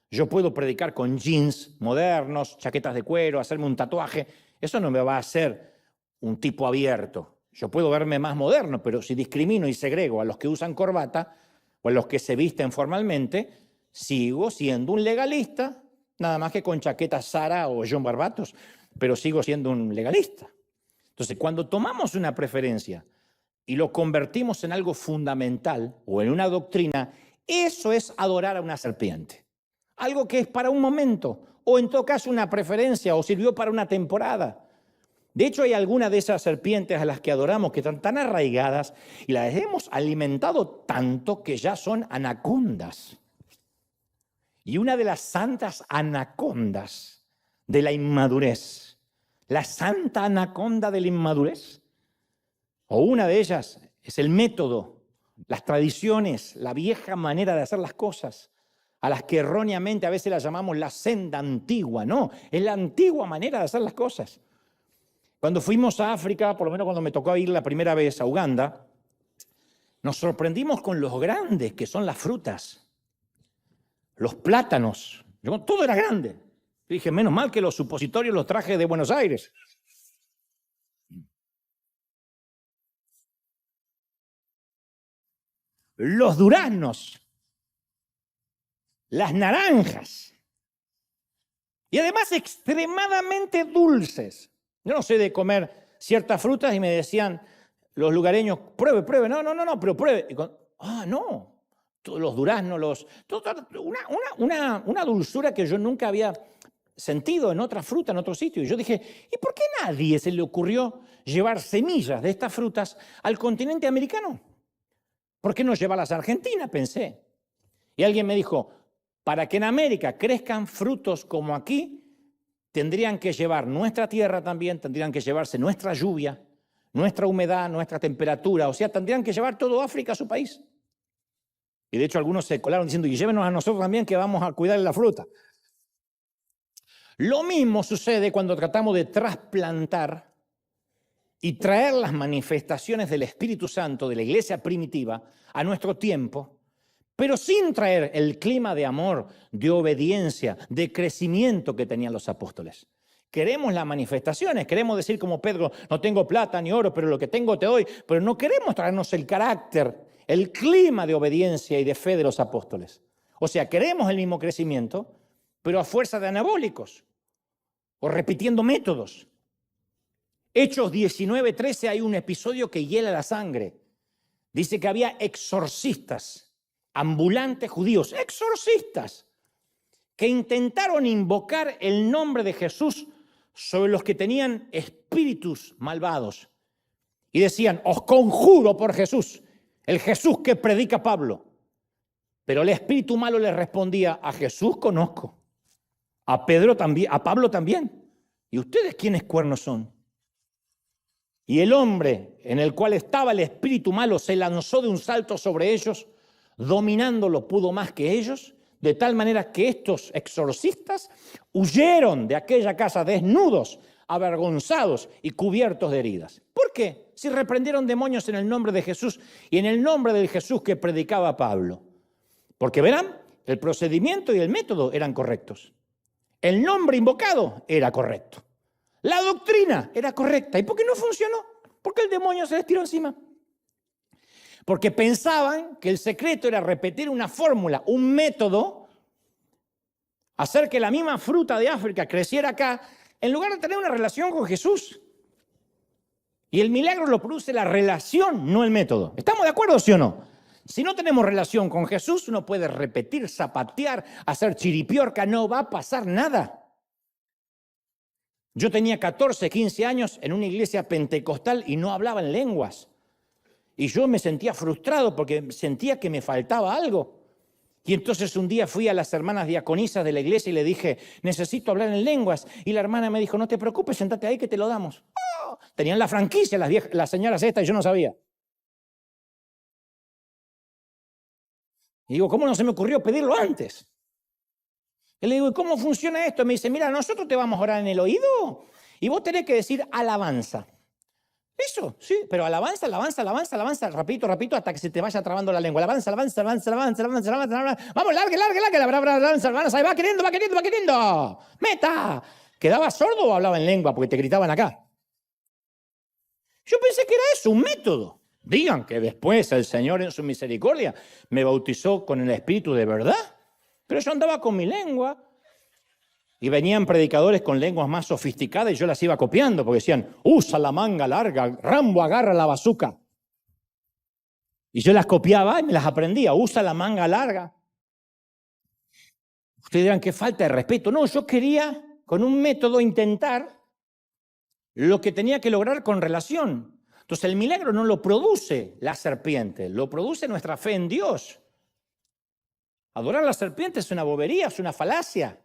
Yo puedo predicar con jeans modernos, chaquetas de cuero, hacerme un tatuaje. Eso no me va a hacer un tipo abierto. Yo puedo verme más moderno, pero si discrimino y segrego a los que usan corbata o a los que se visten formalmente, sigo siendo un legalista, nada más que con chaquetas Zara o John Barbatos, pero sigo siendo un legalista. Entonces, cuando tomamos una preferencia y lo convertimos en algo fundamental o en una doctrina, eso es adorar a una serpiente. Algo que es para un momento, o en todo caso una preferencia, o sirvió para una temporada. De hecho, hay algunas de esas serpientes a las que adoramos que están tan arraigadas y las hemos alimentado tanto que ya son anacondas. Y una de las santas anacondas de la inmadurez, la santa anaconda de la inmadurez, o una de ellas es el método, las tradiciones, la vieja manera de hacer las cosas, a las que erróneamente a veces las llamamos la senda antigua. No, es la antigua manera de hacer las cosas. Cuando fuimos a África, por lo menos cuando me tocó ir la primera vez a Uganda, nos sorprendimos con los grandes que son las frutas, los plátanos. Todo era grande. Dije, menos mal que los supositorios los traje de Buenos Aires. Los duraznos, las naranjas, y además extremadamente dulces. Yo no sé de comer ciertas frutas y me decían los lugareños, pruebe, no, pero pruebe. No, todos los duraznos, una dulzura que yo nunca había sentido en otra fruta, en otro sitio. Y yo dije, ¿y por qué a nadie se le ocurrió llevar semillas de estas frutas al continente americano? ¿Por qué no llevarlas a Argentina? Pensé. Y alguien me dijo, para que en América crezcan frutos como aquí, tendrían que llevar nuestra tierra también, tendrían que llevarse nuestra lluvia, nuestra humedad, nuestra temperatura, o sea, tendrían que llevar todo África a su país. Y de hecho algunos se colaron diciendo, y llévenos a nosotros también que vamos a cuidar la fruta. Lo mismo sucede cuando tratamos de trasplantar y traer las manifestaciones del Espíritu Santo de la iglesia primitiva a nuestro tiempo, pero sin traer el clima de amor, de obediencia, de crecimiento que tenían los apóstoles. Queremos las manifestaciones, queremos decir como Pedro, no tengo plata ni oro, pero lo que tengo te doy, pero no queremos traernos el carácter, el clima de obediencia y de fe de los apóstoles. O sea, queremos el mismo crecimiento, pero a fuerza de anabólicos o repitiendo métodos. Hechos 19:13 hay un episodio que hiela la sangre. Dice que había exorcistas, ambulantes judíos, exorcistas, que intentaron invocar el nombre de Jesús sobre los que tenían espíritus malvados. Y decían, os conjuro por Jesús, el Jesús que predica Pablo. Pero el espíritu malo les respondía, a Jesús conozco, a Pedro también, a Pablo también. ¿Y ustedes quiénes cuernos son? Y el hombre en el cual estaba el espíritu malo se lanzó de un salto sobre ellos, dominándolo pudo más que ellos, de tal manera que estos exorcistas huyeron de aquella casa desnudos, avergonzados y cubiertos de heridas. ¿Por qué? Si reprendieron demonios en el nombre de Jesús y en el nombre del Jesús que predicaba Pablo. Porque verán, el procedimiento y el método eran correctos. El nombre invocado era correcto. La doctrina era correcta. ¿Y por qué no funcionó? Porque el demonio se les tiró encima. Porque pensaban que el secreto era repetir una fórmula, un método hacer que la misma fruta de África creciera acá, en lugar de tener una relación con Jesús. Y el milagro lo produce la relación, no el método. ¿Estamos de acuerdo, sí o no? Si no tenemos relación con Jesús, uno puede repetir, zapatear, hacer chiripiorca, no va a pasar nada. Yo tenía 14, 15 años en una iglesia pentecostal y no hablaba en lenguas. Y yo me sentía frustrado porque sentía que me faltaba algo. Y entonces un día fui a las hermanas diaconisas de la iglesia y le dije, necesito hablar en lenguas. Y la hermana me dijo, no te preocupes, sentate ahí que te lo damos. ¡Oh! Tenían la franquicia las señoras estas y yo no sabía. Y digo, ¿cómo no se me ocurrió pedirlo antes? Y le digo, ¿y cómo funciona esto? Me dice, mira, nosotros te vamos a orar en el oído y vos tenés que decir alabanza. Eso, sí, pero alabanza, alabanza, alabanza, alabanza, rapidito, rapidito, hasta que se te vaya trabando la lengua. Alabanza, alabanza, alabanza, alabanza, alabanza, alabanza, alabanza. Vamos, largue, largue, largue, alabanza, alabanza, ahí va queriendo, va queriendo, va queriendo. ¡Meta! ¿Quedaba sordo o hablaba en lengua? Porque te gritaban acá. Yo pensé que era eso, un método. Digan que después el Señor en su misericordia me bautizó con el Espíritu de verdad. Pero yo andaba con mi lengua. Y venían predicadores con lenguas más sofisticadas y yo las iba copiando porque decían, usa la manga larga, Rambo agarra la bazuca. Y yo las copiaba y me las aprendía, usa la manga larga. Ustedes dirán, qué falta de respeto. No, yo quería con un método intentar lo que tenía que lograr con relación. Entonces el milagro no lo produce la serpiente, lo produce nuestra fe en Dios. Adorar a la serpiente es una bobería, es una falacia.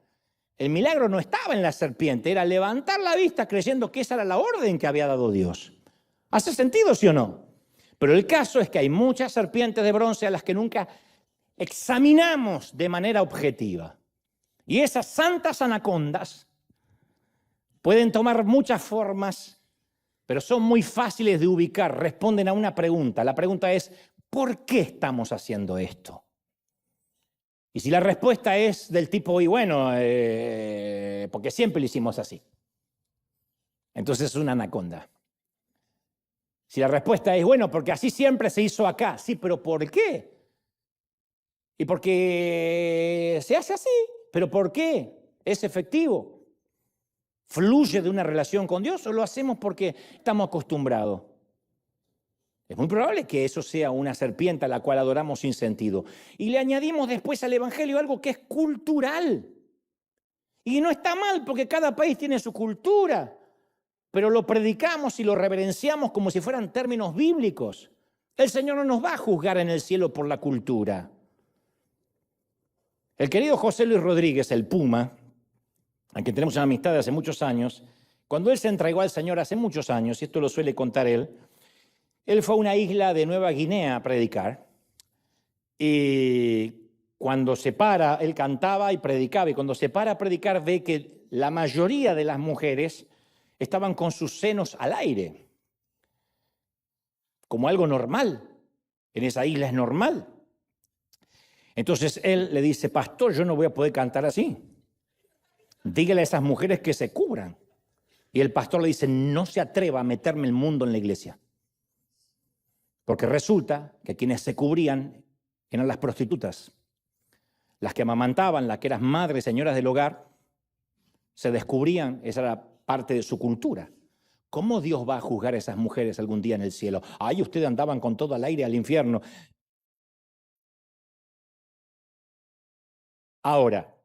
El milagro no estaba en la serpiente, era levantar la vista creyendo que esa era la orden que había dado Dios. ¿Hace sentido, sí o no? Pero el caso es que hay muchas serpientes de bronce a las que nunca examinamos de manera objetiva. Y esas santas anacondas pueden tomar muchas formas, pero son muy fáciles de ubicar, responden a una pregunta. La pregunta es, ¿por qué estamos haciendo esto? Y si la respuesta es del tipo, y bueno, porque siempre lo hicimos así, entonces es una anaconda. Si la respuesta es, bueno, porque así siempre se hizo acá, sí, pero ¿por qué? Y porque se hace así, pero ¿por qué? ¿Es efectivo? ¿Fluye de una relación con Dios o lo hacemos porque estamos acostumbrados? Es muy probable que eso sea una serpiente a la cual adoramos sin sentido. Y le añadimos después al Evangelio algo que es cultural. Y no está mal porque cada país tiene su cultura, pero lo predicamos y lo reverenciamos como si fueran términos bíblicos. El Señor no nos va a juzgar en el cielo por la cultura. El querido José Luis Rodríguez, el Puma, a quien tenemos una amistad de hace muchos años, cuando él se entregó al Señor hace muchos años, y esto lo suele contar él fue a una isla de Nueva Guinea a predicar, y cuando se para, él cantaba y predicaba, y cuando se para a predicar ve que la mayoría de las mujeres estaban con sus senos al aire, como algo normal. En esa isla es normal. Entonces él le dice, pastor, yo no voy a poder cantar así. Dígale a esas mujeres que se cubran. Y el pastor le dice, no se atreva a meterme el mundo en la iglesia. Porque resulta que quienes se cubrían eran las prostitutas. Las que amamantaban, las que eran madres, señoras del hogar, se descubrían, esa era parte de su cultura. ¿Cómo Dios va a juzgar a esas mujeres algún día en el cielo? Ay, ustedes andaban con todo al aire al infierno. Ahora,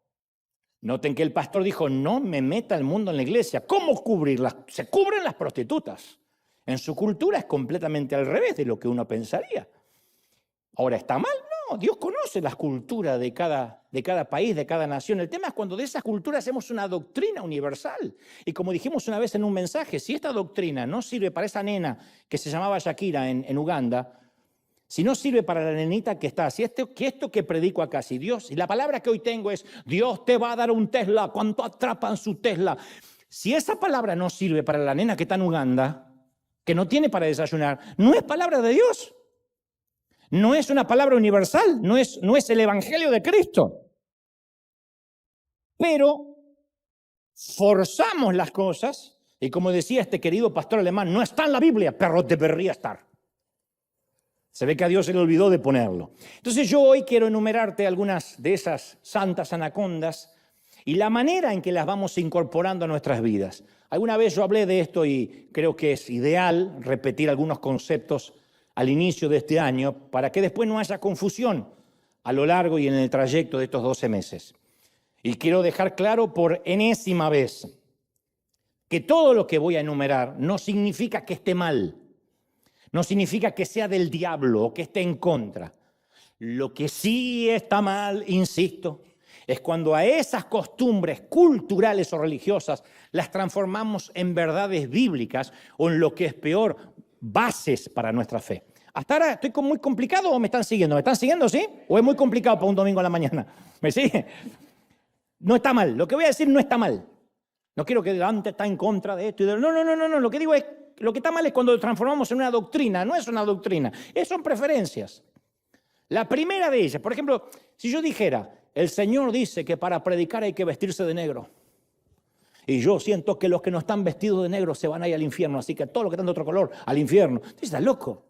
noten que el pastor dijo, no me meta el mundo en la iglesia. ¿Cómo cubrirlas? Se cubren las prostitutas. En su cultura es completamente al revés de lo que uno pensaría. Ahora, ¿está mal? No, Dios conoce las culturas de cada país, de cada nación. El tema es cuando de esas culturas hacemos una doctrina universal. Y como dijimos una vez en un mensaje, si esta doctrina no sirve para esa nena que se llamaba Shakira en Uganda, si no sirve para la nenita que está, si esto que predico acá, si Dios, y la palabra que hoy tengo es, Dios te va a dar un Tesla, ¿cuánto atrapan su Tesla? Si esa palabra no sirve para la nena que está en Uganda, que no tiene para desayunar, no es palabra de Dios. No es una palabra universal, no es el Evangelio de Cristo. Pero forzamos las cosas, y como decía este querido pastor alemán, no está en la Biblia, pero debería estar. Se ve que a Dios se le olvidó de ponerlo. Entonces yo hoy quiero enumerarte algunas de esas santas anacondas y la manera en que las vamos incorporando a nuestras vidas. Alguna vez yo hablé de esto y creo que es ideal repetir algunos conceptos al inicio de este año para que después no haya confusión a lo largo y en el trayecto de estos 12 meses. Y quiero dejar claro por enésima vez que todo lo que voy a enumerar no significa que esté mal, no significa que sea del diablo o que esté en contra. Lo que sí está mal, insisto, es cuando a esas costumbres culturales o religiosas las transformamos en verdades bíblicas o en lo que es peor, bases para nuestra fe. ¿Hasta ahora estoy muy complicado o me están siguiendo? ¿Me están siguiendo, sí? ¿O es muy complicado para un domingo a la mañana? ¿Me sigue? No está mal. Lo que voy a decir no está mal. No quiero que delante está en contra de esto y de... No. Lo que digo es, lo que está mal es cuando lo transformamos en una doctrina. No es una doctrina, son preferencias. La primera de ellas, por ejemplo, si yo dijera, el Señor dice que para predicar hay que vestirse de negro. Y yo siento que los que no están vestidos de negro se van a ir al infierno, así que todos los que están de otro color, al infierno. ¿Estás loco?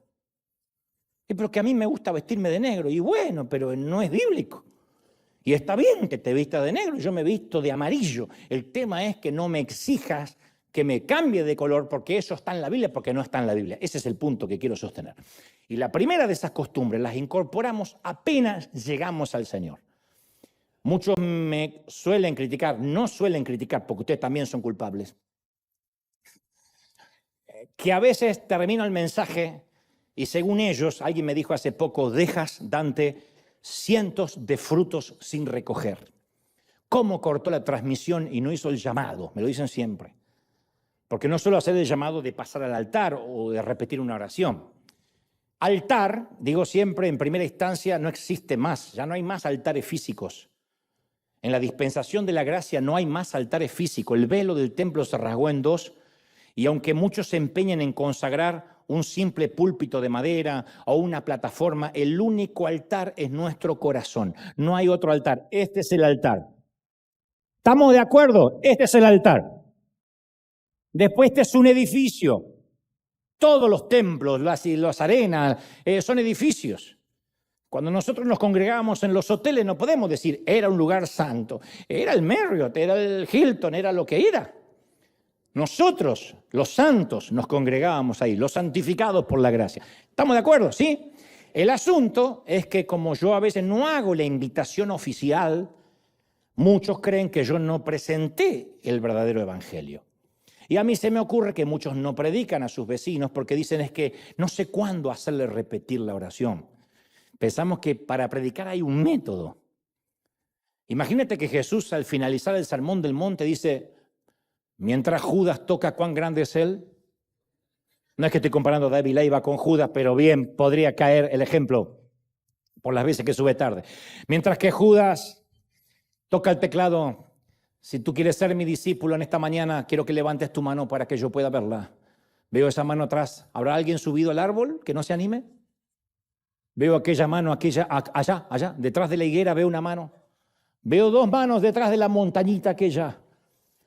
Pero que a mí me gusta vestirme de negro. Y bueno, pero no es bíblico. Y está bien que te vistas de negro, yo me visto de amarillo. El tema es que no me exijas que me cambie de color porque eso está en la Biblia, porque no está en la Biblia. Ese es el punto que quiero sostener. Y la primera de esas costumbres las incorporamos apenas llegamos al Señor. Muchos me suelen criticar, no suelen criticar, porque ustedes también son culpables, que a veces termino el mensaje y según ellos, alguien me dijo hace poco, dejas, Dante, cientos de frutos sin recoger. ¿Cómo cortó la transmisión y no hizo el llamado? Me lo dicen siempre. Porque no solo hacer el llamado de pasar al altar o de repetir una oración. Altar, digo siempre, en primera instancia no existe más, ya no hay más altares físicos. En la dispensación de la gracia no hay más altares físicos. El velo del templo se rasgó en dos y aunque muchos se empeñen en consagrar un simple púlpito de madera o una plataforma, el único altar es nuestro corazón. No hay otro altar. Este es el altar. ¿Estamos de acuerdo? Este es el altar. Después este es un edificio. Todos los templos, las arenas, son edificios. Cuando nosotros nos congregábamos en los hoteles no podemos decir era un lugar santo. Era el Marriott, era el Hilton, era lo que era. Nosotros, los santos, nos congregábamos ahí, los santificados por la gracia. ¿Estamos de acuerdo? ¿Sí? El asunto es que como yo a veces no hago la invitación oficial, muchos creen que yo no presenté el verdadero evangelio. Y a mí se me ocurre que muchos no predican a sus vecinos porque dicen es que no sé cuándo hacerle repetir la oración. Pensamos que para predicar hay un método. Imagínate que Jesús al finalizar el Sermón del Monte dice, mientras Judas toca cuán grande es él. No es que estoy comparando a David Leiva con Judas, pero bien podría caer el ejemplo por las veces que sube tarde. Mientras que Judas toca el teclado, si tú quieres ser mi discípulo en esta mañana, quiero que levantes tu mano para que yo pueda verla. Veo esa mano atrás. ¿Habrá alguien subido al árbol que no se anime? Veo aquella mano, allá, detrás de la higuera veo una mano. Veo dos manos detrás de la montañita aquella.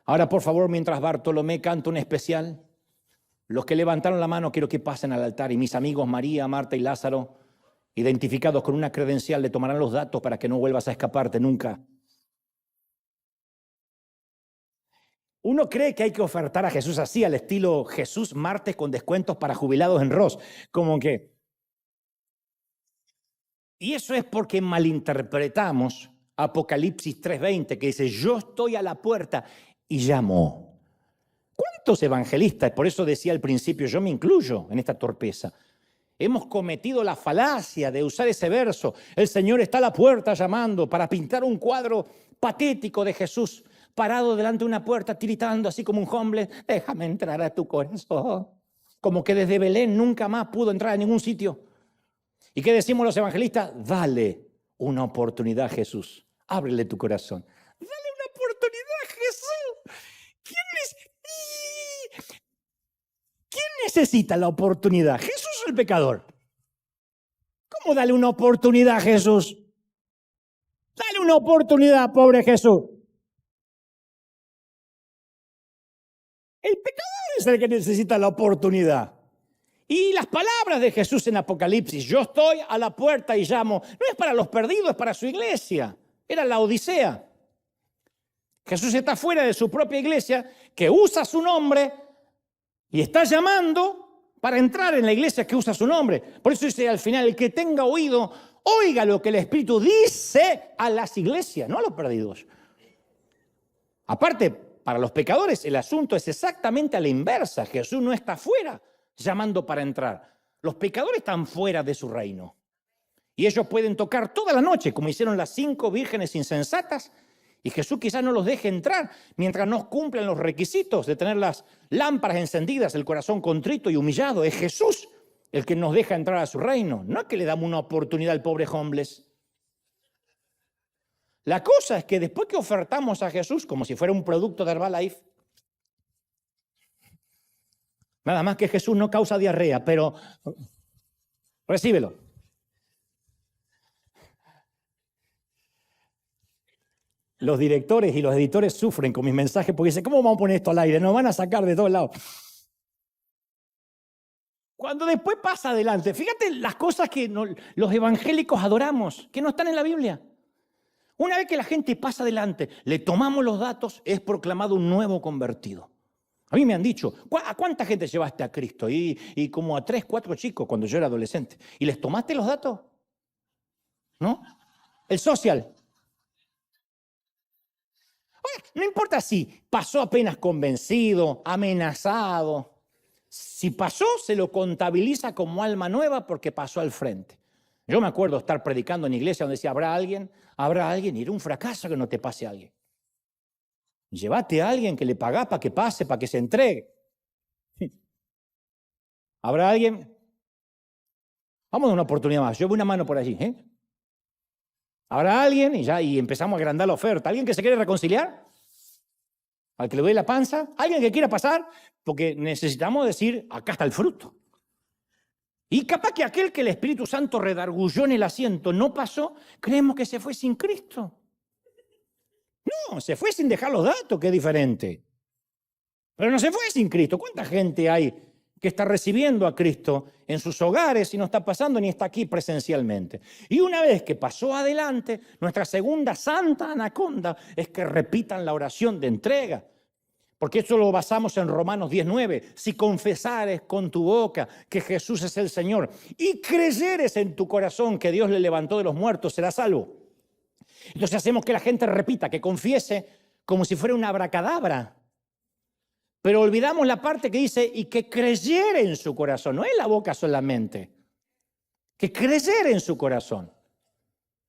Ahora, por favor, mientras Bartolomé canta un especial, los que levantaron la mano quiero que pasen al altar y mis amigos María, Marta y Lázaro, identificados con una credencial, le tomarán los datos para que no vuelvas a escaparte nunca. Uno cree que hay que ofertar a Jesús así, al estilo Jesús martes con descuentos para jubilados en Ross, como que... Y eso es porque malinterpretamos Apocalipsis 3:20, que dice, yo estoy a la puerta y llamo. ¿Cuántos evangelistas, por eso decía al principio, yo me incluyo en esta torpeza, hemos cometido la falacia de usar ese verso, el Señor está a la puerta llamando, para pintar un cuadro patético de Jesús parado delante de una puerta, tiritando así como un homeless, déjame entrar a tu corazón. Como que desde Belén nunca más pudo entrar a ningún sitio. ¿Y qué decimos los evangelistas? Dale una oportunidad a Jesús. Ábrele tu corazón. Dale una oportunidad a Jesús. ¿Quién necesita la oportunidad? ¿Jesús o el pecador? ¿Cómo dale una oportunidad a Jesús? Dale una oportunidad, pobre Jesús. El pecador es el que necesita la oportunidad. Y las palabras de Jesús en Apocalipsis, yo estoy a la puerta y llamo, no es para los perdidos, es para su iglesia. Era la Odisea. Jesús está fuera de su propia iglesia, que usa su nombre y está llamando para entrar en la iglesia que usa su nombre. Por eso dice al final, el que tenga oído, oiga lo que el Espíritu dice a las iglesias, no a los perdidos. Aparte, para los pecadores el asunto es exactamente a la inversa. Jesús no está fuera llamando para entrar. Los pecadores están fuera de su reino. Y ellos pueden tocar toda la noche, como hicieron las 5 vírgenes insensatas, y Jesús quizás no los deje entrar mientras no cumplan los requisitos de tener las lámparas encendidas, el corazón contrito y humillado. Es Jesús el que nos deja entrar a su reino. No es que le damos una oportunidad al pobre homeless. La cosa es que después que ofertamos a Jesús como si fuera un producto de Herbalife, nada más que Jesús no causa diarrea, pero recíbelo. Los directores y los editores sufren con mis mensajes porque dicen, ¿cómo vamos a poner esto al aire? Nos van a sacar de todos lados. Cuando después pasa adelante, fíjate las cosas que los evangélicos adoramos, que no están en la Biblia. Una vez que la gente pasa adelante, le tomamos los datos, es proclamado un nuevo convertido. A mí me han dicho, ¿a cuánta gente llevaste a Cristo? Y como a 3, 4 chicos cuando yo era adolescente. ¿Y les tomaste los datos? ¿No? El social. No importa si pasó apenas convencido, amenazado. Si pasó, se lo contabiliza como alma nueva porque pasó al frente. Yo me acuerdo estar predicando en iglesia donde decía, ¿habrá alguien? Y era un fracaso que no te pase a alguien. Llévate a alguien que le pagás para que pase, para que se entregue. ¿Habrá alguien? Vamos a dar una oportunidad más. Yo veo una mano por allí. ¿Habrá alguien? Y empezamos a agrandar la oferta. ¿Alguien que se quiere reconciliar? ¿Al que le duele la panza? ¿Alguien que quiera pasar? Porque necesitamos decir, acá está el fruto. Y capaz que aquel que el Espíritu Santo redargulló en el asiento no pasó, creemos que se fue sin Cristo. No, se fue sin dejar los datos, que es diferente. Pero no se fue sin Cristo. ¿Cuánta gente hay que está recibiendo a Cristo en sus hogares y no está pasando ni está aquí presencialmente? Y una vez que pasó adelante, nuestra segunda santa anaconda es que repitan la oración de entrega. Porque esto lo basamos en Romanos 10:9. Si confesares con tu boca que Jesús es el Señor y creyeres en tu corazón que Dios le levantó de los muertos, serás salvo. Entonces hacemos que la gente repita, que confiese como si fuera una abracadabra. Pero olvidamos la parte que dice, y que creyera en su corazón. No es la boca solamente. Que creyera en su corazón.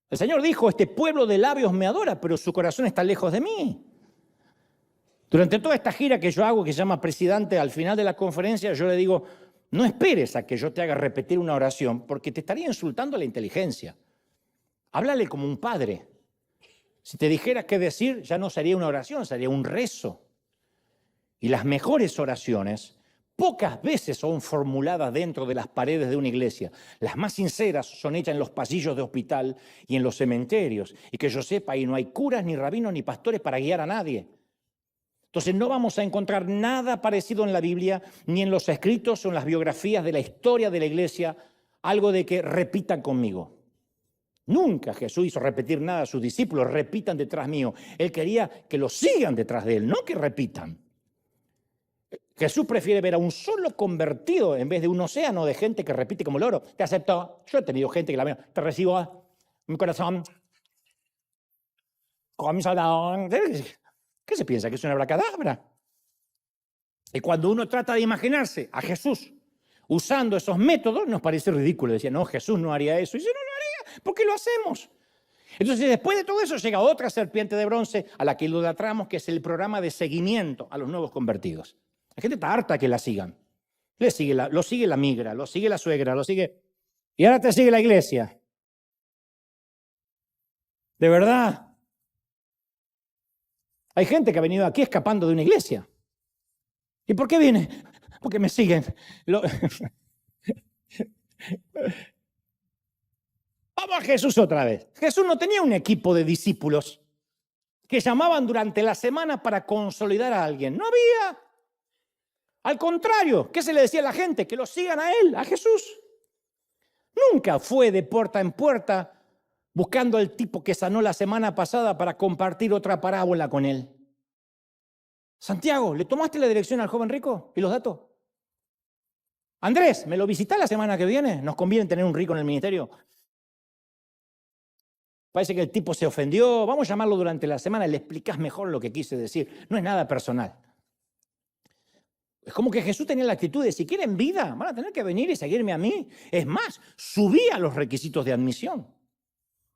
El Señor dijo, este pueblo de labios me adora, pero su corazón está lejos de mí. Durante toda esta gira que yo hago, que se llama Presidente, al final de la conferencia yo le digo, no esperes a que yo te haga repetir una oración, porque te estaría insultando la inteligencia. Háblale como un padre. Si te dijera qué decir, ya no sería una oración, sería un rezo. Y las mejores oraciones pocas veces son formuladas dentro de las paredes de una iglesia. Las más sinceras son hechas en los pasillos de hospital y en los cementerios. Y que yo sepa, ahí no hay curas, ni rabinos, ni pastores para guiar a nadie. Entonces no vamos a encontrar nada parecido en la Biblia, ni en los escritos o en las biografías de la historia de la iglesia, algo de que repitan conmigo. Nunca Jesús hizo repetir nada a sus discípulos, repitan detrás mío. Él quería que lo sigan detrás de él, no que repitan. Jesús prefiere ver a un solo convertido en vez de un océano de gente que repite como loro. Te acepto. Yo he tenido gente que la veo. Te recibo en mi corazón. ¿Qué se piensa? ¿Que es una abracadabra? Y cuando uno trata de imaginarse a Jesús usando esos métodos, nos parece ridículo. Decía, no, Jesús no haría eso. Y yo no lo haría. ¿Por qué lo hacemos? Entonces, después de todo eso, llega otra serpiente de bronce a la que idolatramos, que es el programa de seguimiento a los nuevos convertidos. La gente está harta que la sigan. Lo sigue la migra, lo sigue la suegra, lo sigue... Y ahora te sigue la iglesia. De verdad. Hay gente que ha venido aquí escapando de una iglesia. ¿Y por qué viene? Porque me siguen. Vamos a Jesús otra vez. Jesús no tenía un equipo de discípulos que llamaban durante la semana para consolidar a alguien. No había. Al contrario, ¿qué se le decía a la gente? Que lo sigan a él, a Jesús. Nunca fue de puerta en puerta buscando al tipo que sanó la semana pasada para compartir otra parábola con él. Santiago, ¿le tomaste la dirección al joven rico y los datos? Andrés, ¿me lo visitás la semana que viene? Nos conviene tener un rico en el ministerio. Parece que el tipo se ofendió. Vamos a llamarlo durante la semana y le explicás mejor lo que quise decir. No es nada personal. Es como que Jesús tenía la actitud de, si quieren vida, van a tener que venir y seguirme a mí. Es más, subía los requisitos de admisión.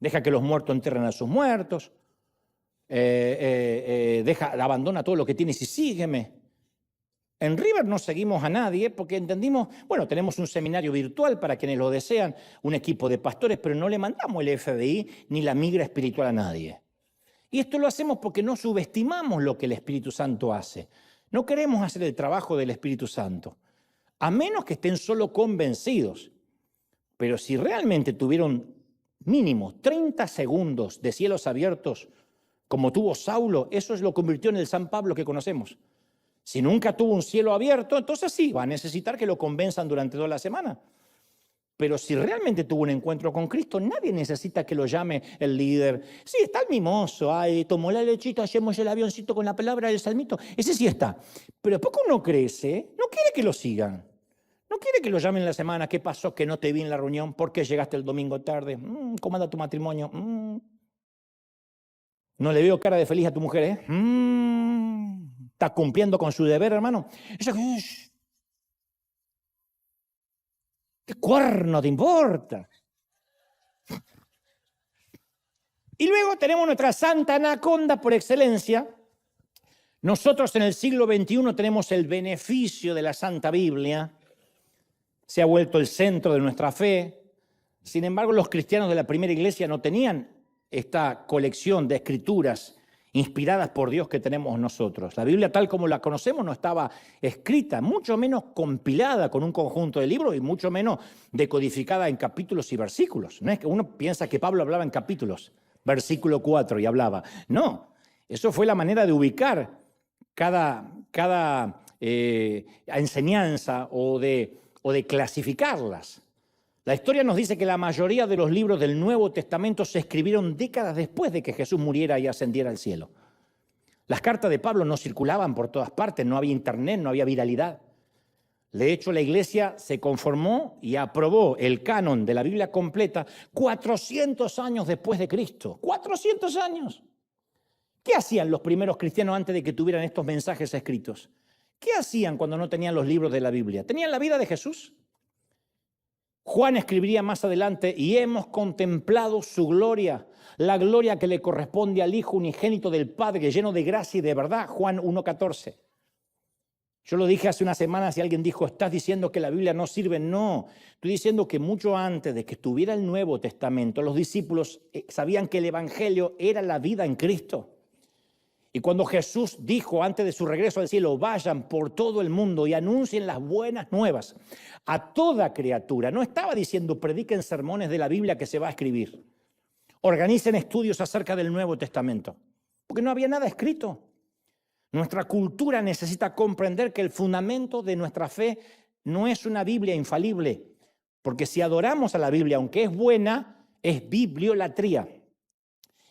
Deja que los muertos entierren a sus muertos. Abandona todo lo que tienes y sígueme. En River no seguimos a nadie porque entendimos, bueno, tenemos un seminario virtual para quienes lo desean, un equipo de pastores, pero no le mandamos el FBI ni la migra espiritual a nadie. Y esto lo hacemos porque no subestimamos lo que el Espíritu Santo hace. No queremos hacer el trabajo del Espíritu Santo, a menos que estén solo convencidos. Pero si realmente tuvieron mínimo 30 segundos de cielos abiertos, como tuvo Saulo, eso lo convirtió en el San Pablo que conocemos. Si nunca tuvo un cielo abierto, entonces sí, va a necesitar que lo convenzan durante toda la semana. Pero si realmente tuvo un encuentro con Cristo, nadie necesita que lo llame el líder. Sí, está el mimoso, ay, tomó la lechita, hacemos el avioncito con la palabra del salmito. Ese sí está. Pero poco uno crece, no quiere que lo sigan. No quiere que lo llamen la semana. ¿Qué pasó? Que no te vi en la reunión. ¿Por qué llegaste el domingo tarde? ¿Cómo anda tu matrimonio? No le veo cara de feliz a tu mujer, ¿eh? Está cumpliendo con su deber, hermano. ¿Qué cuerno te importa? Y luego tenemos nuestra santa anaconda por excelencia. Nosotros en el siglo XXI tenemos el beneficio de la Santa Biblia. Se ha vuelto el centro de nuestra fe. Sin embargo, los cristianos de la primera iglesia no tenían esta colección de escrituras inspiradas por Dios que tenemos nosotros. La Biblia tal como la conocemos no estaba escrita, mucho menos compilada con un conjunto de libros y mucho menos decodificada en capítulos y versículos. No es que uno piensa que Pablo hablaba en capítulos, versículo 4 y hablaba. No, eso fue la manera de ubicar cada enseñanza o de clasificarlas. La historia nos dice que la mayoría de los libros del Nuevo Testamento se escribieron décadas después de que Jesús muriera y ascendiera al cielo. Las cartas de Pablo no circulaban por todas partes, no había internet, no había viralidad. De hecho, la iglesia se conformó y aprobó el canon de la Biblia completa 400 años después de Cristo. 400 años. ¿Qué hacían los primeros cristianos antes de que tuvieran estos mensajes escritos? ¿Qué hacían cuando no tenían los libros de la Biblia? ¿Tenían la vida de Jesús? Juan escribiría más adelante, y hemos contemplado su gloria, la gloria que le corresponde al Hijo unigénito del Padre, lleno de gracia y de verdad, Juan 1:14. Yo lo dije hace unas semanas y alguien dijo, ¿estás diciendo que la Biblia no sirve? No, estoy diciendo que mucho antes de que estuviera el Nuevo Testamento, los discípulos sabían que el Evangelio era la vida en Cristo. Y cuando Jesús dijo antes de su regreso al cielo, vayan por todo el mundo y anuncien las buenas nuevas a toda criatura, no estaba diciendo prediquen sermones de la Biblia que se va a escribir, organicen estudios acerca del Nuevo Testamento, porque no había nada escrito. Nuestra cultura necesita comprender que el fundamento de nuestra fe no es una Biblia infalible, porque si adoramos a la Biblia, aunque es buena, es bibliolatría.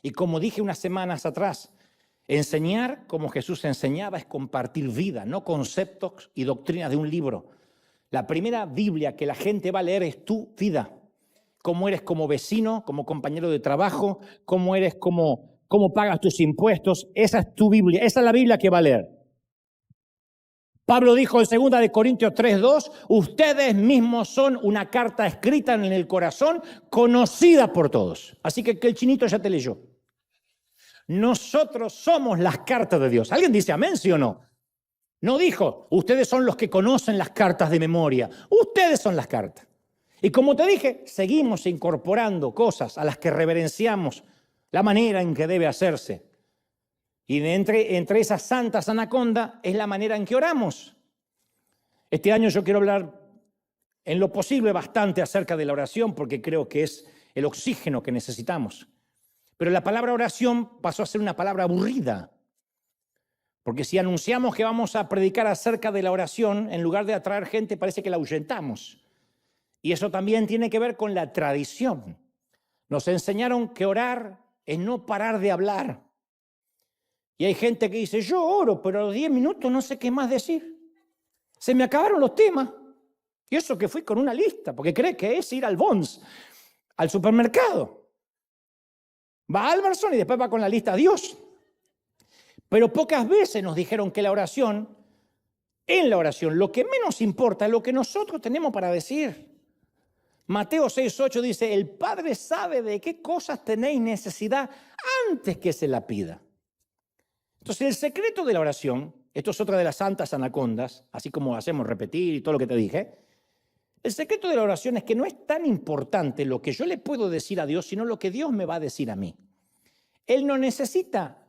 Y como dije unas semanas atrás, enseñar como Jesús enseñaba es compartir vida, no conceptos y doctrinas de un libro. La primera Biblia que la gente va a leer es tu vida. Cómo eres como vecino, como compañero de trabajo, cómo eres cómo pagas tus impuestos. Esa es tu Biblia, esa es la Biblia que va a leer. Pablo dijo en 2 Corintios 3:2, ustedes mismos son una carta escrita en el corazón, conocida por todos. Así que el chinito ya te leyó. Nosotros somos las cartas de Dios. ¿Alguien dice amén, sí o no? No dijo, ustedes son los que conocen las cartas de memoria. Ustedes son las cartas. Y como te dije, seguimos incorporando cosas a las que reverenciamos la manera en que debe hacerse. Y entre esas santas anacondas es la manera en que oramos. Este año yo quiero hablar en lo posible bastante acerca de la oración porque creo que es el oxígeno que necesitamos. Pero la palabra oración pasó a ser una palabra aburrida. Porque si anunciamos que vamos a predicar acerca de la oración, en lugar de atraer gente, parece que la ahuyentamos. Y eso también tiene que ver con la tradición. Nos enseñaron que orar es no parar de hablar. Y hay gente que dice, yo oro, pero a los 10 minutos no sé qué más decir. Se me acabaron los temas. Y eso que fui con una lista, porque cree que es ir al Bonds, al supermercado. Va a Alberson y después va con la lista a Dios. Pero pocas veces nos dijeron que en la oración, lo que menos importa es lo que nosotros tenemos para decir. Mateo 6:8 dice, el Padre sabe de qué cosas tenéis necesidad antes que se la pida. Entonces, el secreto de la oración, esto es otra de las santas anacondas, así como hacemos repetir y todo lo que te dije, el secreto de la oración es que no es tan importante lo que yo le puedo decir a Dios, sino lo que Dios me va a decir a mí. Él no necesita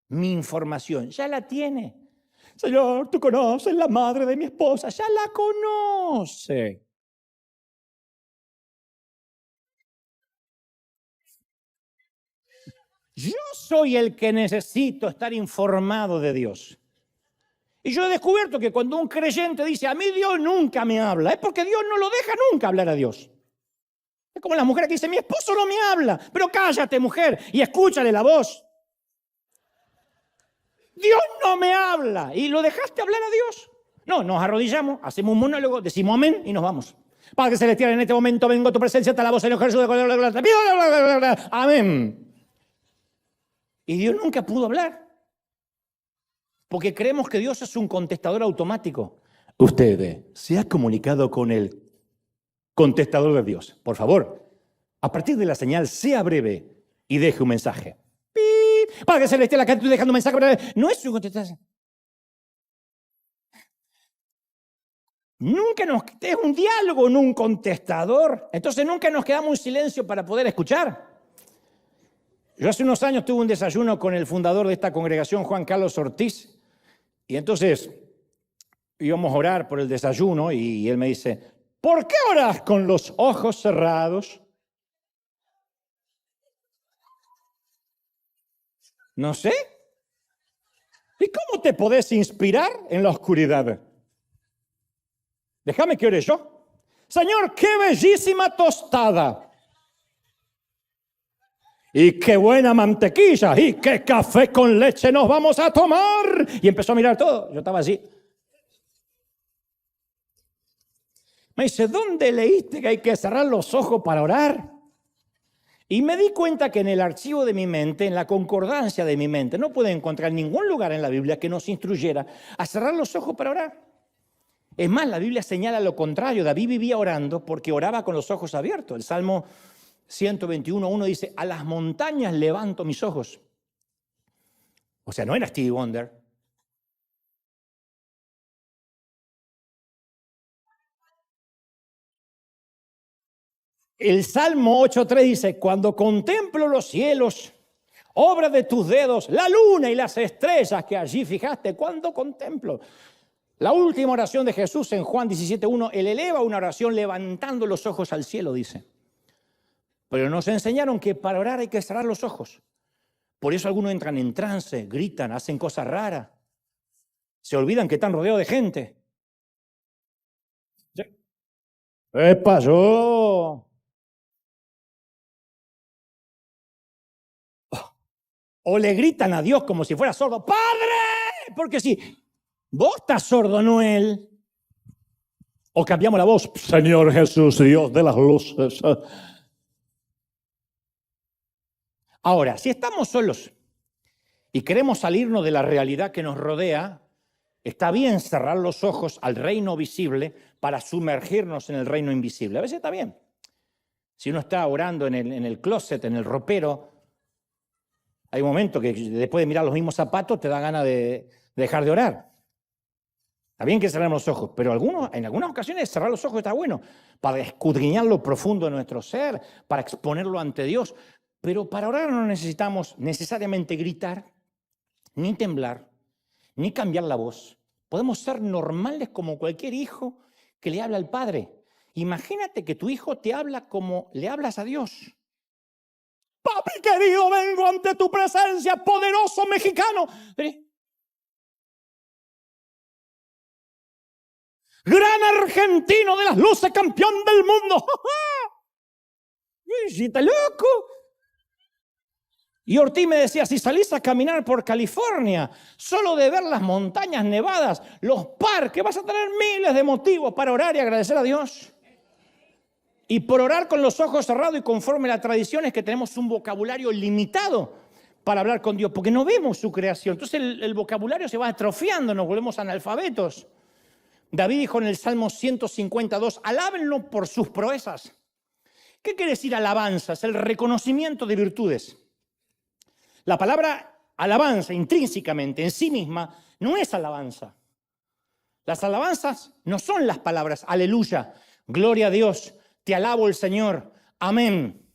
mi información, ya la tiene. Señor, tú conoces la madre de mi esposa, ya la conoce. Yo soy el que necesito estar informado de Dios. Y yo he descubierto que cuando un creyente dice, a mí Dios nunca me habla, es porque Dios no lo deja nunca hablar a Dios. Es como la mujer que dice, mi esposo no me habla, pero cállate, mujer, y escúchale la voz. Dios no me habla. ¿Y lo dejaste hablar a Dios? No, nos arrodillamos, hacemos un monólogo, decimos amén y nos vamos. Padre celestial, en este momento vengo a tu presencia, te alabo, Señor Jesús. Amén. Y Dios nunca pudo hablar. Porque creemos que Dios es un contestador automático. Usted se ha comunicado con el contestador de Dios. Por favor, a partir de la señal, sea breve y deje un mensaje. ¡Pip! Padre celestial, acá estoy dejando un mensaje. No es su contestación. Es un diálogo, no un contestador. Entonces nunca nos quedamos en silencio para poder escuchar. Yo hace unos años tuve un desayuno con el fundador de esta congregación, Juan Carlos Ortiz, y entonces íbamos a orar por el desayuno y él me dice, ¿por qué oras con los ojos cerrados? No sé. ¿Y cómo te podés inspirar en la oscuridad? Déjame que ore yo. Señor, qué bellísima tostada. Y qué buena mantequilla, y qué café con leche nos vamos a tomar. Y empezó a mirar todo. Yo estaba así. Me dice, ¿dónde leíste que hay que cerrar los ojos para orar? Y me di cuenta que en el archivo de mi mente, en la concordancia de mi mente, no pude encontrar ningún lugar en la Biblia que nos instruyera a cerrar los ojos para orar. Es más, la Biblia señala lo contrario. David vivía orando porque oraba con los ojos abiertos. El Salmo 121:1 dice, a las montañas levanto mis ojos. O sea, no era Stevie Wonder. El Salmo 8:3 dice, cuando contemplo los cielos, obra de tus dedos, la luna y las estrellas que allí fijaste, cuando contemplo. La última oración de Jesús en Juan 17:1, él eleva una oración levantando los ojos al cielo, dice. Pero nos enseñaron que para orar hay que cerrar los ojos. Por eso algunos entran en trance, gritan, hacen cosas raras. Se olvidan que están rodeados de gente. ¿Qué pasó? O le gritan a Dios como si fuera sordo. ¡Padre! Porque si vos estás sordo, no él. O cambiamos la voz. Señor Jesús, Dios de las luces. Ahora, si estamos solos y queremos salirnos de la realidad que nos rodea, está bien cerrar los ojos al reino visible para sumergirnos en el reino invisible. A veces está bien. Si uno está orando en el closet, en el ropero, hay un momento que después de mirar los mismos zapatos te da ganas de dejar de orar. Está bien que cerremos los ojos, pero en algunas ocasiones cerrar los ojos está bueno para escudriñar lo profundo de nuestro ser, para exponerlo ante Dios. Pero para orar no necesitamos necesariamente gritar, ni temblar, ni cambiar la voz. Podemos ser normales como cualquier hijo que le habla al Padre. Imagínate que tu hijo te habla como le hablas a Dios. Papi querido, vengo ante tu presencia, poderoso mexicano. Gran argentino de las luces, campeón del mundo. ¿Está loco? Y Ortiz me decía, si salís a caminar por California, solo de ver las montañas nevadas, los parques, vas a tener miles de motivos para orar y agradecer a Dios. Y por orar con los ojos cerrados y conforme a la tradición es que tenemos un vocabulario limitado para hablar con Dios, porque no vemos su creación. Entonces el vocabulario se va atrofiando, nos volvemos analfabetos. David dijo en el Salmo 152, alábenlo por sus proezas. ¿Qué quiere decir alabanza? Es el reconocimiento de virtudes. La palabra alabanza intrínsecamente en sí misma no es alabanza. Las alabanzas no son las palabras aleluya, gloria a Dios, te alabo el Señor, amén.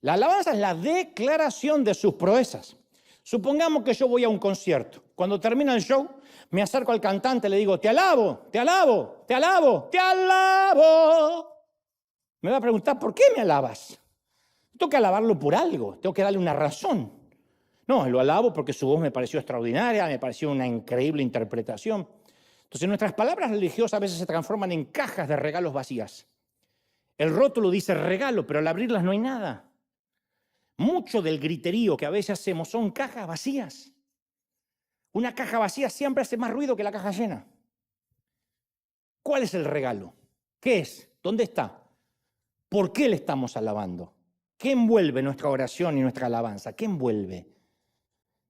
La alabanza es la declaración de sus proezas. Supongamos que yo voy a un concierto. Cuando termina el show, me acerco al cantante y le digo, te alabo, te alabo, te alabo, te alabo. Me va a preguntar, ¿por qué me alabas? Tengo que alabarlo por algo, tengo que darle una razón. No, lo alabo porque su voz me pareció extraordinaria, me pareció una increíble interpretación. Entonces nuestras palabras religiosas a veces se transforman en cajas de regalos vacías. El rótulo dice regalo, pero al abrirlas no hay nada. Mucho del griterío que a veces hacemos son cajas vacías. Una caja vacía siempre hace más ruido que la caja llena. ¿Cuál es el regalo? ¿Qué es? ¿Dónde está? ¿Por qué le estamos alabando? ¿Qué envuelve nuestra oración y nuestra alabanza? ¿Qué envuelve?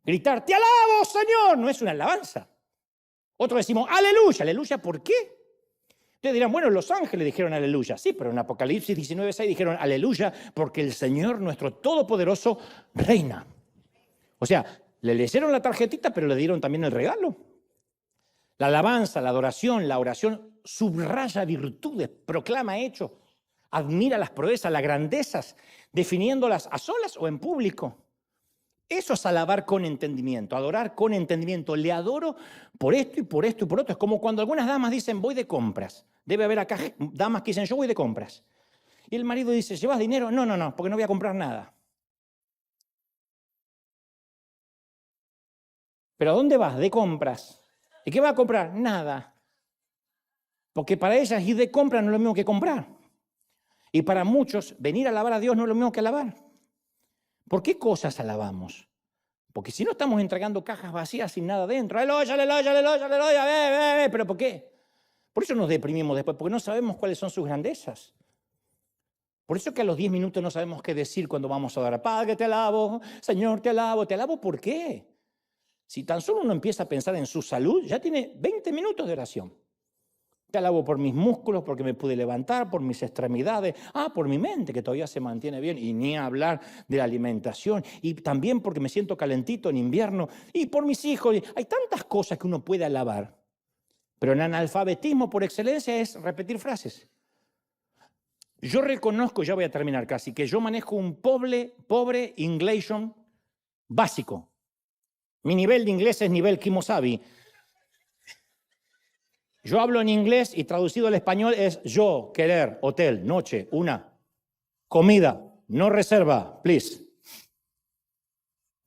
Gritar, te alabo, Señor, no es una alabanza. Otros decimos, aleluya. ¿Aleluya por qué? Ustedes dirán, bueno, los ángeles dijeron aleluya. Sí, pero en Apocalipsis 19:6 dijeron aleluya porque el Señor nuestro Todopoderoso reina. O sea, le leyeron la tarjetita, pero le dieron también el regalo. La alabanza, la adoración, la oración subraya virtudes, proclama hechos, admira las proezas, las grandezas, definiéndolas a solas o en público. Eso es alabar con entendimiento, adorar con entendimiento. Le adoro por esto y por esto y por otro. Es como cuando algunas damas dicen, voy de compras. Debe haber acá damas que dicen, yo voy de compras. Y el marido dice, ¿llevas dinero? No, no, no, porque no voy a comprar nada. ¿Pero a dónde vas? De compras. ¿Y qué vas a comprar? Nada. Porque para ellas ir de compras no es lo mismo que comprar. Y para muchos, venir a alabar a Dios no es lo mismo que alabar. ¿Por qué cosas alabamos? Porque si no estamos entregando cajas vacías sin nada dentro. ¡Aleluya, aleluya, aleluya, aleluya! ¿Pero por qué? Por eso nos deprimimos después, porque no sabemos cuáles son sus grandezas. Por eso que a los 10 minutos no sabemos qué decir cuando vamos a orar. Padre, te alabo, Señor, te alabo. ¿Te alabo por qué? Si tan solo uno empieza a pensar en su salud, ya tiene 20 minutos de oración. Te alabo por mis músculos, porque me pude levantar, por mis extremidades, por mi mente, que todavía se mantiene bien, y ni hablar de la alimentación, y también porque me siento calentito en invierno, y por mis hijos. Hay tantas cosas que uno puede alabar, pero el analfabetismo por excelencia es repetir frases. Yo reconozco, ya voy a terminar casi, que yo manejo un pobre inglés básico. Mi nivel de inglés es nivel Kimosabi. Yo hablo en inglés y traducido al español es yo, querer, hotel, noche, una, comida, no reserva, please.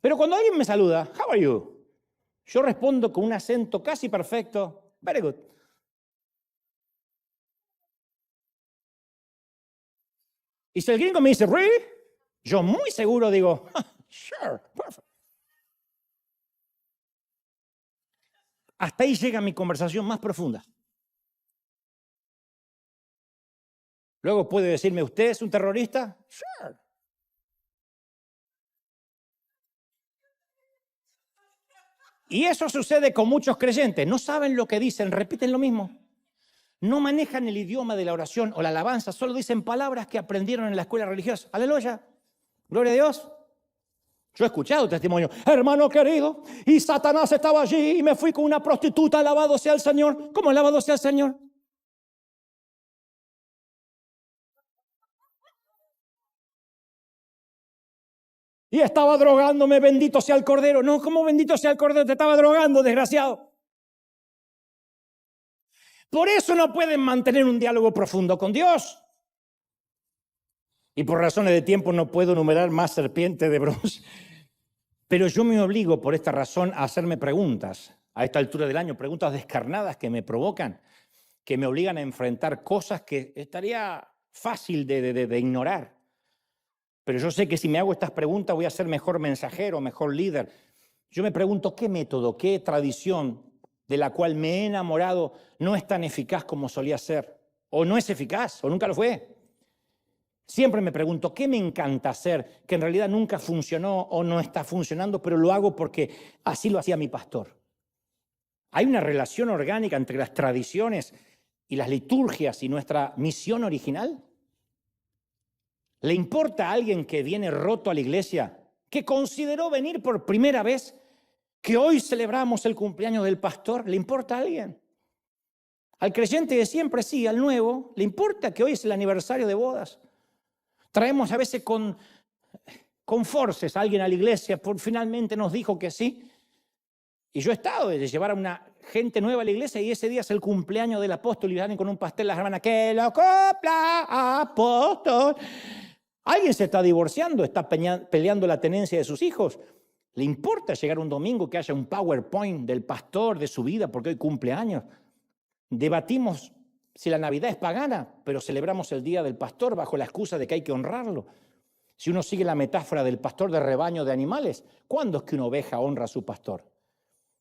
Pero cuando alguien me saluda, how are you? Yo respondo con un acento casi perfecto, very good. Y si el gringo me dice, really? Yo muy seguro digo, sure, perfect. Hasta ahí llega mi conversación más profunda. Luego puede decirme, ¿usted es un terrorista? Sure. Y eso sucede con muchos creyentes. No saben lo que dicen, repiten lo mismo. No manejan el idioma de la oración o la alabanza, solo dicen palabras que aprendieron en la escuela religiosa. Aleluya, gloria a Dios. Yo he escuchado testimonios, hermano querido, y Satanás estaba allí y me fui con una prostituta, alabado sea el Señor. ¿Cómo alabado sea el Señor? Y estaba drogándome, bendito sea el Cordero. No, ¿cómo bendito sea el Cordero? Te estaba drogando, desgraciado. Por eso no pueden mantener un diálogo profundo con Dios. Y por razones de tiempo no puedo enumerar más serpientes de bronce. Pero yo me obligo por esta razón a hacerme preguntas. A esta altura del año, preguntas descarnadas que me provocan, que me obligan a enfrentar cosas que estaría fácil de ignorar. Pero yo sé que si me hago estas preguntas voy a ser mejor mensajero, mejor líder. Yo me pregunto qué método, qué tradición de la cual me he enamorado no es tan eficaz como solía ser. O no es eficaz, o nunca lo fue. Siempre me pregunto qué me encanta hacer, que en realidad nunca funcionó o no está funcionando, pero lo hago porque así lo hacía mi pastor. Hay una relación orgánica entre las tradiciones y las liturgias y nuestra misión original. ¿Le importa a alguien que viene roto a la iglesia, que consideró venir por primera vez, que hoy celebramos el cumpleaños del pastor? ¿Le importa a alguien? Al creyente de siempre sí, al nuevo, ¿le importa que hoy es el aniversario de bodas? Traemos a veces con forces a alguien a la iglesia, finalmente nos dijo que sí. Y yo he estado de llevar a una gente nueva a la iglesia y ese día es el cumpleaños del apóstol y salen con un pastel las hermanas, ¡que lo cumpla, apóstol! Alguien se está divorciando, está peleando la tenencia de sus hijos. ¿Le importa llegar un domingo que haya un PowerPoint del pastor, de su vida, porque hoy cumpleaños? Debatimos si la Navidad es pagana, pero celebramos el Día del Pastor bajo la excusa de que hay que honrarlo. Si uno sigue la metáfora del pastor de rebaño de animales, ¿cuándo es que una oveja honra a su pastor?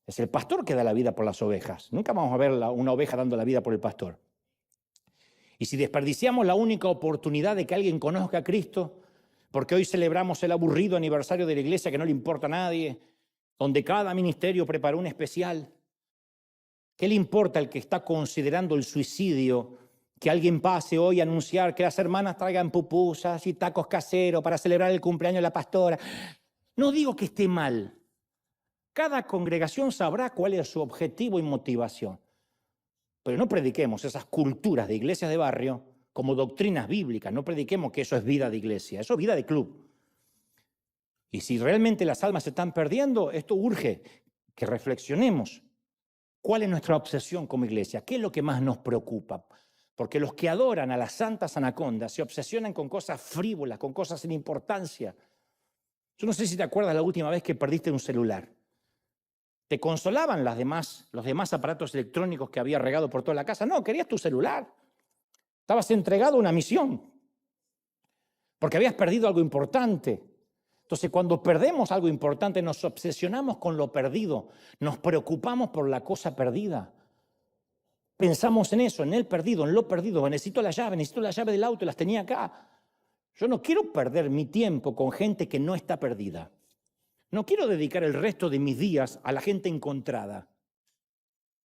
Es el pastor que da la vida por las ovejas. Nunca vamos a ver una oveja dando la vida por el pastor. Y si desperdiciamos la única oportunidad de que alguien conozca a Cristo, porque hoy celebramos el aburrido aniversario de la iglesia que no le importa a nadie, donde cada ministerio preparó un especial, ¿qué le importa al que está considerando el suicidio que alguien pase hoy a anunciar que las hermanas traigan pupusas y tacos caseros para celebrar el cumpleaños de la pastora? No digo que esté mal. Cada congregación sabrá cuál es su objetivo y motivación. Pero no prediquemos esas culturas de iglesias de barrio como doctrinas bíblicas. No prediquemos que eso es vida de iglesia, eso es vida de club. Y si realmente las almas se están perdiendo, esto urge que reflexionemos. ¿Cuál es nuestra obsesión como iglesia? ¿Qué es lo que más nos preocupa? Porque los que adoran a las santas anacondas se obsesionan con cosas frívolas, con cosas sin importancia. Yo no sé si te acuerdas la última vez que perdiste un celular. ¿Te consolaban los demás aparatos electrónicos que había regado por toda la casa? No, querías tu celular. Estabas entregado a una misión. Porque habías perdido algo importante. Entonces, cuando perdemos algo importante, nos obsesionamos con lo perdido. Nos preocupamos por la cosa perdida. Pensamos en eso, en el perdido, en lo perdido. Necesito la llave del auto, las tenía acá. Yo no quiero perder mi tiempo con gente que no está perdida. No quiero dedicar el resto de mis días a la gente encontrada.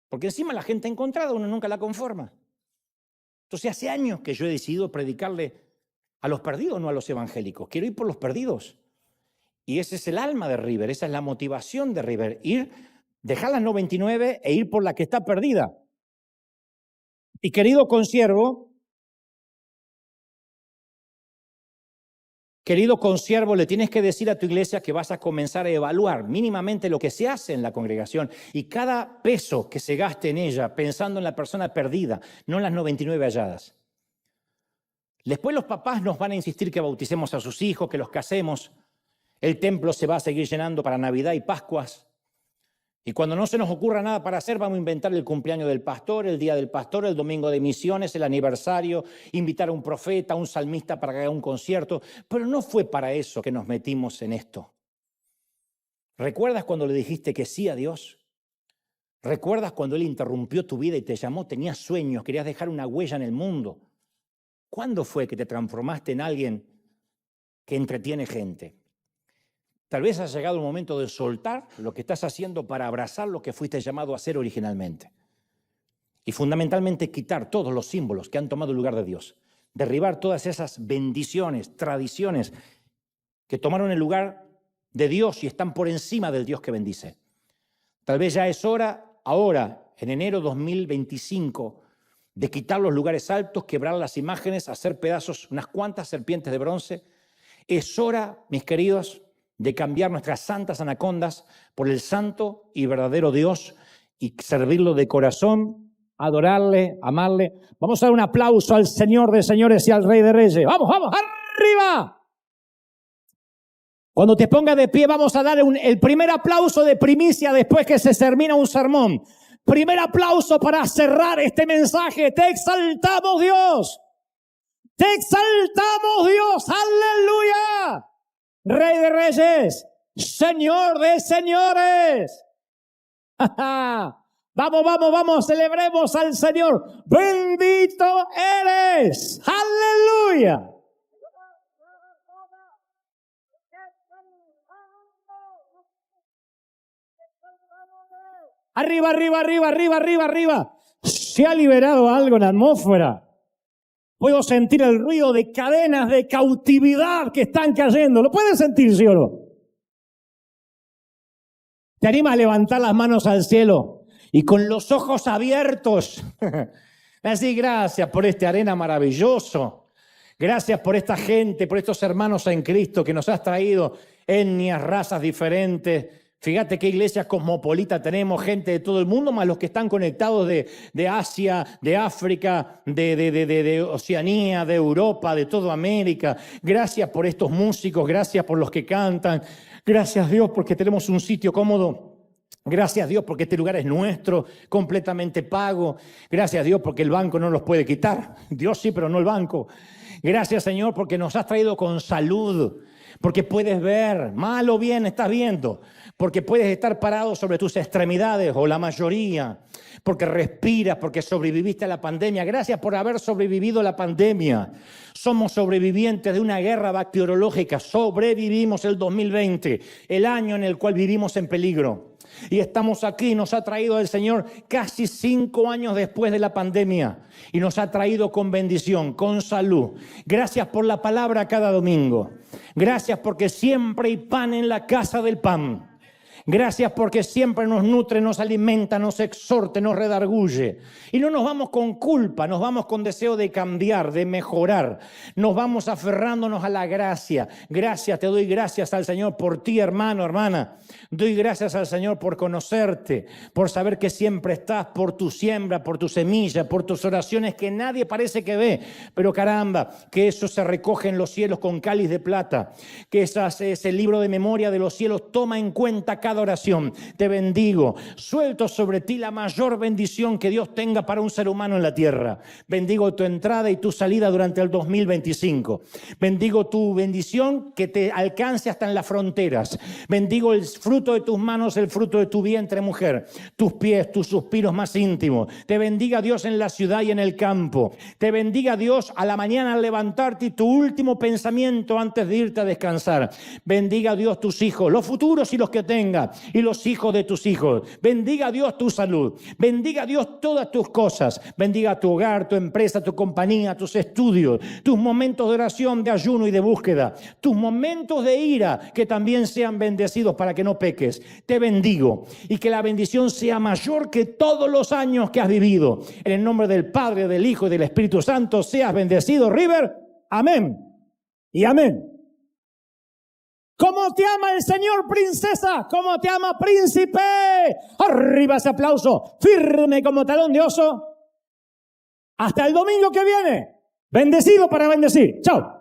Porque encima la gente encontrada uno nunca la conforma. Entonces hace años que yo he decidido predicarle a los perdidos, no a los evangélicos. Quiero ir por los perdidos. Y ese es el alma de River, esa es la motivación de River. Dejar las 99 e ir por la que está perdida. Y querido consiervo, le tienes que decir a tu iglesia que vas a comenzar a evaluar mínimamente lo que se hace en la congregación y cada peso que se gaste en ella pensando en la persona perdida, no en las 99 halladas. Después los papás nos van a insistir que bauticemos a sus hijos, que los casemos. El templo se va a seguir llenando para Navidad y Pascuas. Y cuando no se nos ocurra nada para hacer, vamos a inventar el cumpleaños del pastor, el día del pastor, el domingo de misiones, el aniversario, invitar a un profeta, a un salmista para que haga un concierto. Pero no fue para eso que nos metimos en esto. ¿Recuerdas cuando le dijiste que sí a Dios? ¿Recuerdas cuando Él interrumpió tu vida y te llamó? Tenías sueños, querías dejar una huella en el mundo. ¿Cuándo fue que te transformaste en alguien que entretiene gente? Tal vez ha llegado el momento de soltar lo que estás haciendo para abrazar lo que fuiste llamado a hacer originalmente. Y fundamentalmente quitar todos los símbolos que han tomado el lugar de Dios. Derribar todas esas bendiciones, tradiciones que tomaron el lugar de Dios y están por encima del Dios que bendice. Tal vez ya es hora, ahora, en enero 2025, de quitar los lugares altos, quebrar las imágenes, hacer pedazos unas cuantas serpientes de bronce. Es hora, mis queridos, de cambiar nuestras santas anacondas por el santo y verdadero Dios y servirlo de corazón, adorarle, amarle. Vamos a dar un aplauso al Señor de señores y al Rey de reyes. ¡Vamos, vamos, arriba! Cuando te pongas de pie vamos a dar el primer aplauso de primicia después que se termina un sermón. Primer aplauso para cerrar este mensaje. Te exaltamos, Dios. Te exaltamos, Dios. Aleluya. Rey de reyes, Señor de señores. Vamos, vamos, vamos, celebremos al Señor. Bendito eres. Aleluya. Arriba, arriba, arriba, arriba, arriba, arriba. Se ha liberado algo en la atmósfera. Puedo sentir el ruido de cadenas de cautividad que están cayendo. ¿Lo pueden sentir, sí o no? ¿Te animas a levantar las manos al cielo y con los ojos abiertos? Así, gracias por este arena maravilloso. Gracias por esta gente, por estos hermanos en Cristo que nos has traído etnias, razas diferentes. Fíjate qué iglesia cosmopolita tenemos, gente de todo el mundo, más los que están conectados de Asia, de África, de Oceanía, de Europa, de toda América. Gracias por estos músicos, gracias por los que cantan. Gracias, Dios, porque tenemos un sitio cómodo. Gracias, Dios, porque este lugar es nuestro, completamente pago. Gracias, Dios, porque el banco no los puede quitar. Dios sí, pero no el banco. Gracias, Señor, porque nos has traído con salud. Porque puedes ver, mal o bien estás viendo. Porque puedes estar parado sobre tus extremidades, o la mayoría. Porque respiras, porque sobreviviste a la pandemia. Gracias por haber sobrevivido a la pandemia. Somos sobrevivientes de una guerra bacteriológica. Sobrevivimos el 2020, el año en el cual vivimos en peligro. Y estamos aquí, nos ha traído el Señor casi 5 años después de la pandemia. Y nos ha traído con bendición, con salud. Gracias por la palabra cada domingo. Gracias porque siempre hay pan en la casa del pan. Gracias porque siempre nos nutre, nos alimenta, nos exhorta, nos redarguye. Y no nos vamos con culpa, nos vamos con deseo de cambiar, de mejorar. Nos vamos aferrándonos a la gracia. Gracias, te doy gracias al Señor por ti, hermano, hermana. Doy gracias al Señor por conocerte, por saber que siempre estás, por tu siembra, por tu semilla, por tus oraciones que nadie parece que ve. Pero caramba, que eso se recoge en los cielos con cáliz de plata. Que ese libro de memoria de los cielos toma en cuenta cada oración. Te bendigo. Suelto sobre ti la mayor bendición que Dios tenga para un ser humano en la tierra. Bendigo tu entrada y tu salida durante el 2025. Bendigo tu bendición que te alcance hasta en las fronteras. Bendigo el fruto de tus manos, el fruto de tu vientre, mujer. Tus pies, tus suspiros más íntimos. Te bendiga Dios en la ciudad y en el campo. Te bendiga Dios a la mañana al levantarte y tu último pensamiento antes de irte a descansar. Bendiga Dios tus hijos, los futuros y los que tengas. Y los hijos de tus hijos. Bendiga Dios tu salud. Bendiga Dios todas tus cosas. Bendiga tu hogar, tu empresa, tu compañía, tus estudios, tus momentos de oración, de ayuno y de búsqueda, tus momentos de ira, que también sean bendecidos para que no peques. Te bendigo y que la bendición sea mayor que todos los años que has vivido. En el nombre del Padre, del Hijo y del Espíritu Santo seas bendecido, River. Amén y amén. ¿Cómo te ama el Señor, princesa? ¿Cómo te ama, príncipe? Arriba ese aplauso, firme como talón de oso. Hasta el domingo que viene. Bendecido para bendecir. Chao.